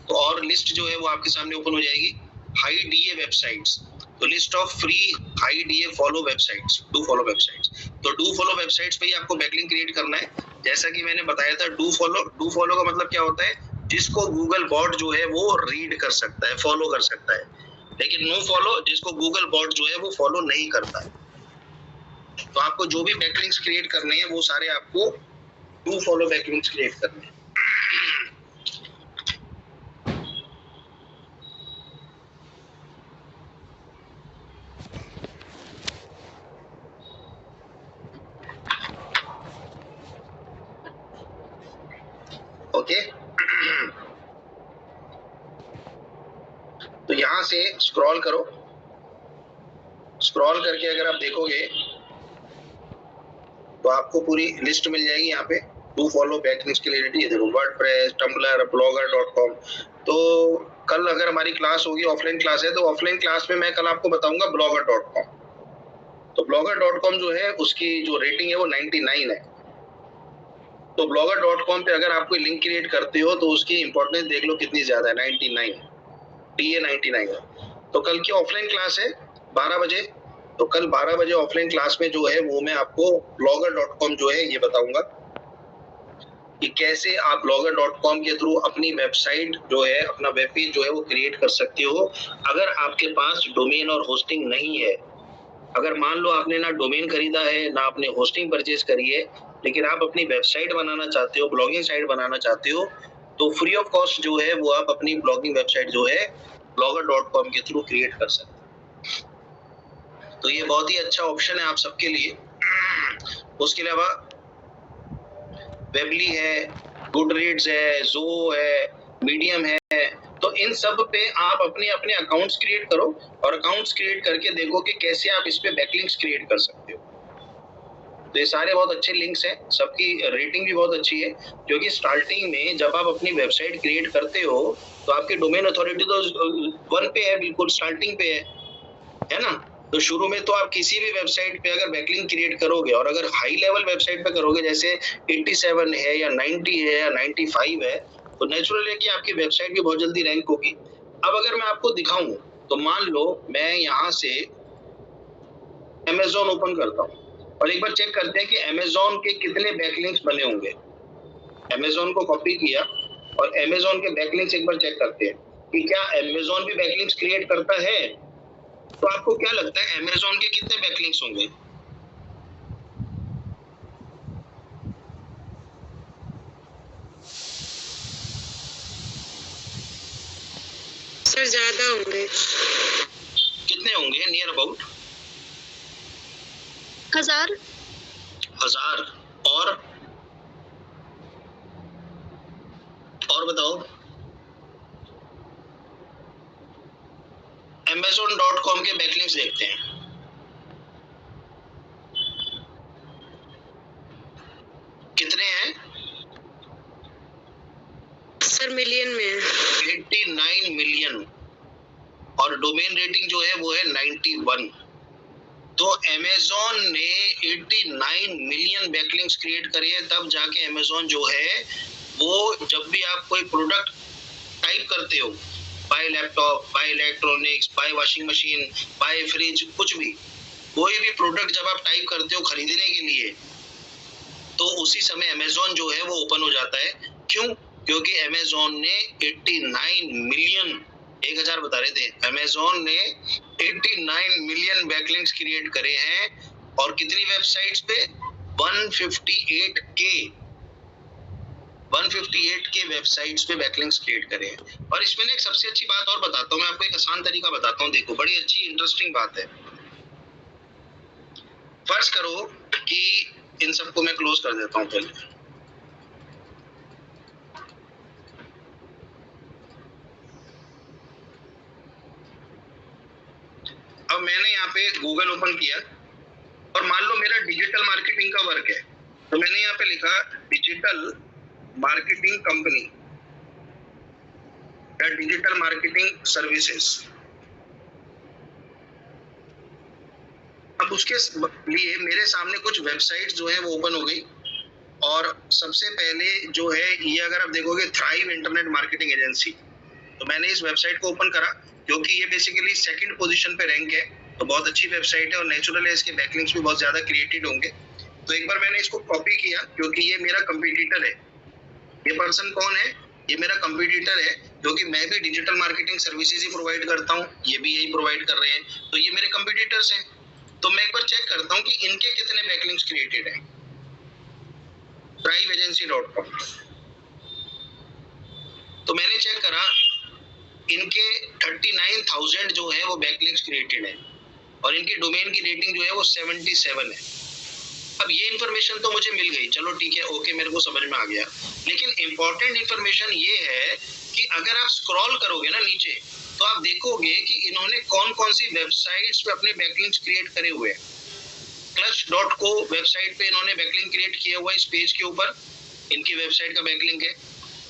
तो और लिस्ट जो है वो आपके सामने ओपन हो जाएगी। हाई DA वेबसाइट्स, तो list of free high DA follow websites, do follow websites. तो डू फॉलो वेबसाइट्स पे ही आपको बैकलिंक क्रिएट करना है। जैसा कि मैंने बताया था डू फॉलो का मतलब क्या होता है, जिसको गूगल बॉट जो है वो रीड कर सकता है, फॉलो कर सकता है, लेकिन नो फॉलो जिसको गूगल बॉट जो है वो फॉलो नहीं करता है। तो आपको जो भी बैकलिंक्स क्रिएट करने हैं वो सारे आपको डू फॉलो बैकलिंक्स क्रिएट करने हैं। ओके तो यहां से स्क्रॉल करो, स्क्रॉल करके अगर आप देखोगे तो आपको पूरी लिस्ट मिल जाएगी यहाँ पे डू फॉलो बैकलिंक्स के रिलेटेड। ये देखो वर्डप्रेस, टम्बलर, ब्लॉगर.com। तो कल अगर हमारी क्लास होगी, ऑफलाइन क्लास है, तो ऑफलाइन क्लास में मैं कल आपको बताऊंगा ब्लॉगर.com। तो ब्लॉगर.com जो है उसकी जो रेटिंग है वो 99 है। तो ब्लॉगर.com पे अगर आप कोई लिंक क्रिएट करते हो तो उसकी इंपॉर्टेंस देख लो कितनी ज्यादा है, 99 टीए 99 है। तो कल की ऑफलाइन क्लास है 12 बजे। तो कल 12 बजे ऑफलाइन क्लास में जो है वो मैं आपको blogger.com जो है ये बताऊंगा कि कैसे आप blogger.com के थ्रू अपनी वेबसाइट जो है, अपना वेब पेज जो है वो क्रिएट कर सकते हो। अगर आपके पास डोमेन और होस्टिंग नहीं है, अगर मान लो आपने ना डोमेन खरीदा है ना आपने होस्टिंग परचेज करी है, लेकिन आप अपनी वेबसाइट बनाना चाहते हो, ब्लॉगिंग साइट बनाना चाहते हो, तो फ्री ऑफ कॉस्ट जो है वो आप अपनी ब्लॉगिंग वेबसाइट जो है blogger.com के थ्रू क्रिएट कर सकते हो। तो ये बहुत ही अच्छा ऑप्शन है आप सबके लिए। उसके अलावा वेबली है, गुडरीड्स है, ज़ो है, मीडियम है, तो इन सब पे आप अपने अपने अकाउंट्स क्रिएट करो और अकाउंट्स क्रिएट करके देखो कि कैसे आप इस पे बैकलिंक्स क्रिएट कर सकते हो। तो ये सारे बहुत अच्छे लिंक्स हैं, सबकी रेटिंग भी बहुत अच्छी है, क्योंकि स्टार्टिंग में जब आप अपनी वेबसाइट क्रिएट करते हो तो आपकी डोमेन अथॉरिटी तो 1 पे है, बिल्कुल स्टार्टिंग पे है ना। तो शुरू में तो आप किसी भी वेबसाइट पे अगर बैकलिंक क्रिएट करोगे और अगर हाई लेवल वेबसाइट पे करोगे, जैसे 87 है या 90 है या 95 है, तो नेचुरल है कि आपकी वेबसाइट भी बहुत जल्दी रैंक होगी। अब अगर मैं आपको दिखाऊं तो मान लो मैं यहाँ से Amazon ओपन करता हूँ और एक बार चेक करते हैं कि Amazon के कितने बैकलिंक्स बने होंगे। Amazon को कॉपी किया और Amazon के बैकलिंक्स एक बार चेक करते हैं कि क्या Amazon भी बैकलिंक्स क्रिएट करता है। तो आपको क्या लगता है Amazon के कितने बैकलिंक्स होंगे? सर ज्यादा होंगे। कितने होंगे नियर अबाउट? 1000। और बताओ। Amazon.com के बैकलिंक्स देखते हैं। कितने हैं? सर मिलियन में है। 89 मिलियन और डोमेन रेटिंग जो है वो है 91। तो Amazon ने 89 मिलियन बैकलिंक्स क्रिएट करे हैं, तब जाके Amazon जो है वो जब भी आप कोई प्रोडक्ट टाइप करते हो, buy laptop, buy electronics, buy washing machine, buy fridge, कुछ भी कोई भी प्रोडक्ट जब आप टाइप करते हो खरीदने के लिए, तो उसी समय Amazon जो है वो ओपन हो जाता है। क्यों? क्योंकि Amazon ने 89 मिलियन, 1000 बता रहे थे, Amazon ने 89 मिलियन बैकलिंक्स क्रिएट करे हैं और कितनी वेबसाइट्स पे? 158 के वेबसाइट्स पे बैकलिंक्स क्रिएट करे हैं। और इसमें एक सबसे अच्छी बात और बताता हूँ मैं आपको, एक आसान तरीका बताता हूँ, देखो बड़ी अच्छी इंटरेस्टिंग बात है। फर्ज करो कि इन सबको मैं क्लोज कर देता हूँ पहले। अब मैंने यहाँ पे गूगल ओपन किया और मान लो मेरा डिजिटल मार्केटिंग का वर्क है, तो मैंने यहाँ पे लिखा डिजिटल मार्केटिंग कंपनी या डिजिटल मार्केटिंग सर्विसेज। अब उसके लिए मेरे सामने कुछ वेबसाइट्स जो है वो ओपन हो गई और सबसे पहले जो है ये अगर आप देखोगे थ्राइव इंटरनेट मार्केटिंग एजेंसी, तो मैंने इस वेबसाइट को ओपन करा क्योंकि ये बेसिकली सेकंड पोजीशन पे रैंक है, तो बहुत अच्छी वेबसाइट है और नेचुरल है, इसके बैकलिंक्स भी बहुत ज्यादा क्रिएटेड होंगे। तो एक बार मैंने इसको कॉपी किया क्योंकि ये मेरा कंपटीटर है। ये पर्सन कौन है? ये मेरा कंपटीटर है, क्योंकि मैं भी डिजिटल मार्केटिंग सर्विसेज ही प्रोवाइड करता हूँ, ये भी यही प्रोवाइड कर रहे हैं, तो ये मेरे कंपटीटर्स हैं। तो मैं एक बार चेक करता हूँ कि इनके कितने बैकलिंक्स क्रिएटेड हैं। driveagency.com, तो मैंने चेक करा इनके 39,000 जो है वो बैकलिंक्स क्रिएटेड है और इनकी डोमेन की रेटिंग जो है वो 77 है। अब ये इन्फॉर्मेशन तो मुझे मिल गई, चलो ठीक है, ओके, मेरे को समझ में आ गया। लेकिन इंपॉर्टेंट इन्फॉर्मेशन ये है कि अगर आप स्क्रॉल करोगे ना नीचे, तो आप देखोगे कि इन्होंने कौन कौन सी वेबसाइट्स पे अपने बैकलिंक्स क्रिएट करे हुए हैं। clutch.co वेबसाइट पे इन्होंने बैकलिंक क्रिएट किया हुआ है, इस पेज के ऊपर इनकी वेबसाइट का बैकलिंक है।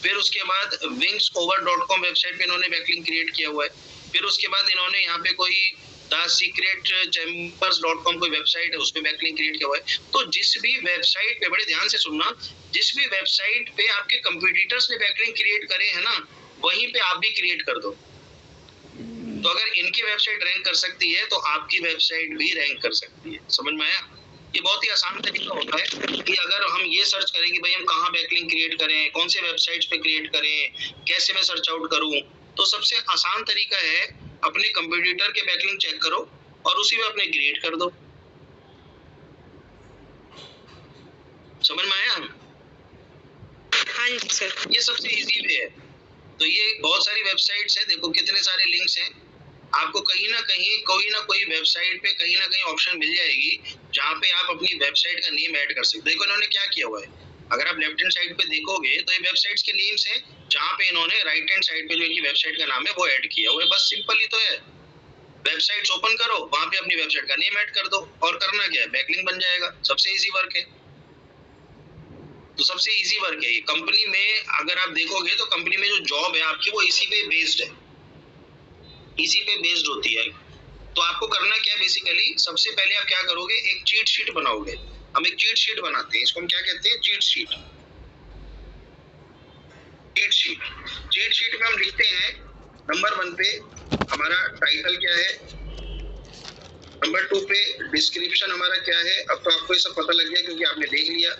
फिर उसके बाद wingsover.com वेबसाइट पे इन्होंने बैकलिंक क्रिएट किया हुआ है। फिर उसके बाद इन्होंने यहाँ पे कोई thesecretchambers.com कोई वेबसाइट है, उस पे बैकलिंक क्रिएट किया हुआ है। तो जिस भी वेबसाइट पे, बड़े ध्यान से सुनना, जिस भी वेबसाइट पे आपके कंपटीटर्स ने बैकलिंक क्रिएट करे हैं ना, वहीं पे आप भी क्रिएट कर दो। तो अगर इनकी वेबसाइट रैंक कर सकती है तो आपकी वेबसाइट भी रैंक कर सकती है। समझ में आया? ये बहुत ही आसान तरीका होता है कि अगर हम ये सर्च करें कि भाई हम कहाँ बैकलिंक क्रिएट करें, कौन से वेबसाइट्स पे क्रिएट करें, कैसे मैं सर्च आउट करूं, तो सबसे आसान तरीका है अपने कंप्यूटर के बैकलिंक चेक करो और उसी में अपने क्रिएट कर दो। समझ में आया? हाँ जी सर। ये सबसे इजी वे है। तो ये बहुत सारी वेबसाइट्स हैं, देखो कितने सारे लिंक्स हैं। आपको कहीं ना कहीं कोई ना कोई वेबसाइट पे कहीं ना कहीं ऑप्शन मिल जाएगी जहाँ पे आप अपनी वेबसाइट का नेम ऐड कर सकते हो। देखो इन्होंने क्या किया हुआ है, अगर आप लेफ्ट हैंड साइड पे देखोगे तो ये वेबसाइट्स के नेम्स हैं, जहाँ पे इन्होंने राइट हैंड साइड पे जो इनकी वेबसाइट का नाम है वो ऐड किया हुआ है। बस सिंपल ही तो है, वेबसाइट्स ओपन करो, वहाँ पे अपनी वेबसाइट का नेम ऐड कर दो और करना क्या है, बैकलिंक बन जाएगा। सबसे इजी वर्क है। तो सबसे इजी वर्क है ये। कंपनी में अगर आप देखोगे तो कंपनी में जो जॉब है आपकी वो इसी पे बेस्ड है, इसी पे बेस्ड होती है। तो आपको करना क्या है, बेसिकली सबसे पहले आप क्या करोगे, एक चीट शीट बनाओगे। हम एक चीट शीट बनाते हैं, इसको हम क्या कहते हैं, cheat sheet. Cheat sheet, cheat sheet में हम लिखते हैं नंबर 1 पे हमारा टाइटल क्या है, नंबर 2 पे डिस्क्रिप्शन हमारा क्या है। अब तो आपको ये सब पता लग गया क्योंकि आपने देख लिया।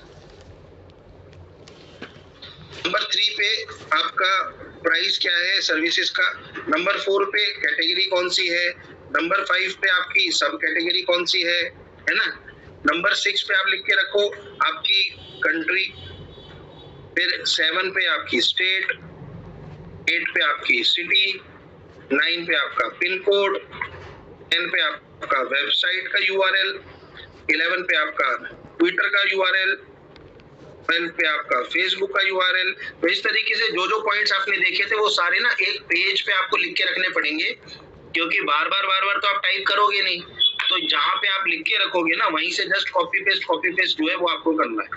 नंबर 3 पे आपका प्राइस क्या है सर्विसेज का। नंबर 4 पे कैटेगरी कौन सी है। नंबर 5 पे आपकी सब कैटेगरी कौन सी है ना। नंबर 6 पे आप लिख के रखो आपकी कंट्री। फिर 7 पे आपकी स्टेट, 8 पे आपकी सिटी, 9 पे आपका पिन कोड, 10 पे आपका वेबसाइट का URL, 11 पे आपका ट्विटर का URL, 12 पे आपका फेसबुक का URL। तो इस तरीके से जो जो पॉइंट्स आपने देखे थे वो सारे ना एक पेज पे आपको लिख के रखने पड़ेंगे, क्योंकि बार बार तो आप टाइप करोगे नहीं। तो जहां पे आप लिख के रखोगे ना, वहीं से जस्ट कॉपी पेस्ट जो है वो आपको करना है।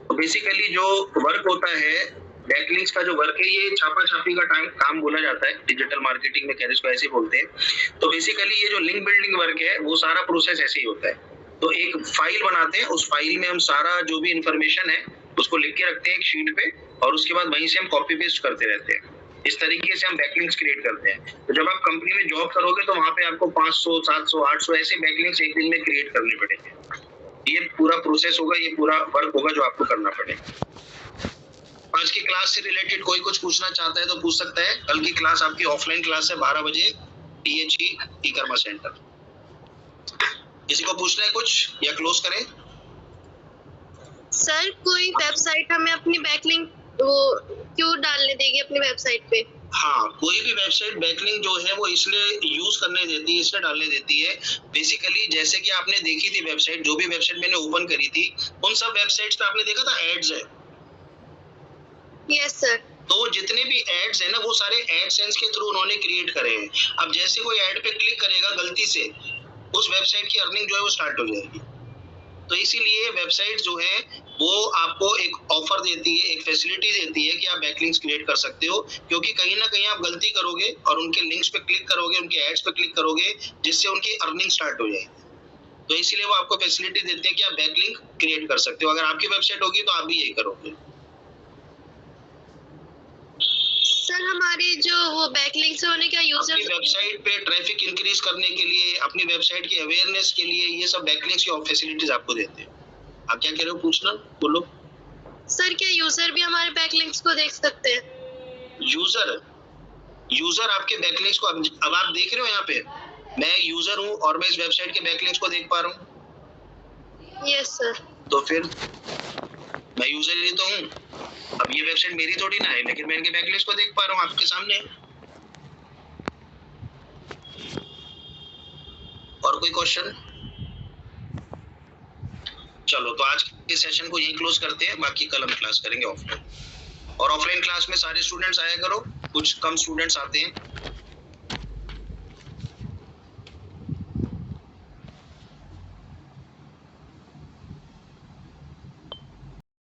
तो बेसिकली जो वर्क होता है, बैकलिंक्स का जो वर्क है, ये छापा छापी का काम बोला जाता है, डिजिटल मार्केटिंग में कैरियर को ऐसे बोलते हैं। तो बेसिकली ये जो लिंक बिल्डिंग वर्क है वो सारा प्रोसेस ऐसे ही होता है। तो एक फाइल बनाते हैं, उस फाइल में हम सारा जो भी इंफॉर्मेशन है उसको लिख के रखते हैं एक शीट पे, और उसके बाद वहीं से हम कॉपी पेस्ट करते रहते हैं। इस तरीके से हम बैकलिंक्स क्रिएट करते हैं। तो जब आप कंपनी में जॉब करोगे तो वहां पे आपको 500, 700, 800 ऐसे बैकलिंक्स एक दिन में क्रिएट करने पड़ेंगे। ये पूरा प्रोसेस होगा, ये पूरा वर्क होगा जो आपको करना पड़ेगा। आज की क्लास से रिलेटेड कोई कुछ पूछना चाहता है तो पूछ सकता है। कल की क्लास आपकी ऑफलाइन क्लास है 12 बजे THE ई-कर्मा सेंटर। किसी को पूछना है कुछ या क्लोज करें? सर कोई वेबसाइट हमें अपनी बैकलिंक वो क्यों डालने देगी अपनी वेबसाइट पे? हाँ, कोई भी वेबसाइट बैकलिंक जो है वो इसलिए यूज करने देती है, इसलिए डालने देती है। बेसिकली जैसे कि आपने देखी थी वेबसाइट, जो भी वेबसाइट मैंने ओपन करी थी, उन सब वेबसाइट्स पे आपने देखा था एड्स है। Yes sir. तो जितने भी एड्स है ना, वो सारे एडसेंस के थ्रू उन्होंने क्रिएट करे हैं। अब जैसे कोई एड पे क्लिक करेगा गलती से, उस वेबसाइट की अर्निंग जो है वो स्टार्ट हो जाएगी। तो इसीलिए वेबसाइट जो है वो आपको एक ऑफर देती है, एक फैसिलिटी देती है कि आप बैकलिंक्स क्रिएट कर सकते हो, क्योंकि कहीं ना कहीं आप गलती करोगे और उनके लिंक्स पे क्लिक करोगे, उनके एड्स पे क्लिक करोगे, जिससे उनकी अर्निंग स्टार्ट हो जाएगी। तो इसीलिए वो आपको फैसिलिटी देते हैं कि आप बैकलिंक क्रिएट कर सकते हो। अगर आपकी वेबसाइट होगी तो आप भी यही करोगे। सर हमारी जो वो बैकलिंक्स है उन्हें क्या यूजर्स अपनी वेबसाइट पे ट्रैफिक इंक्रीज करने के लिए, अपनी वेबसाइट की अवेयरनेस के लिए, ये सब बैकलिंक्स की फैसिलिटीज आपको देते हैं। आप क्या कह रहे हो, पूछना, बोलो। सर क्या यूजर भी हमारे बैकलिंक्स को देख सकते हैं? यूजर आपके बैकलिंक्स को, अब आप देख रहे हो यहाँ पे मैं यूजर हूँ और मैं इस वेबसाइट के बैकलिंक्स को देख पा रहा हूँ। Yes sir. तो फिर मैं यूजर ही तो हूँ। अब ये वेबसाइट मेरी थोड़ी ना है, लेकिन मैं इनके बैकलिंक्स को देख पा रहा हूँ आपके सामने। और कोई क्वेश्चन? चलो तो आज के सेशन को यहीं क्लोज करते हैं, बाकी कल हम क्लास करेंगे ऑफलाइन। और ऑफलाइन क्लास में सारे स्टूडेंट्स आया करो, कुछ कम स्टूडेंट्स आते हैं।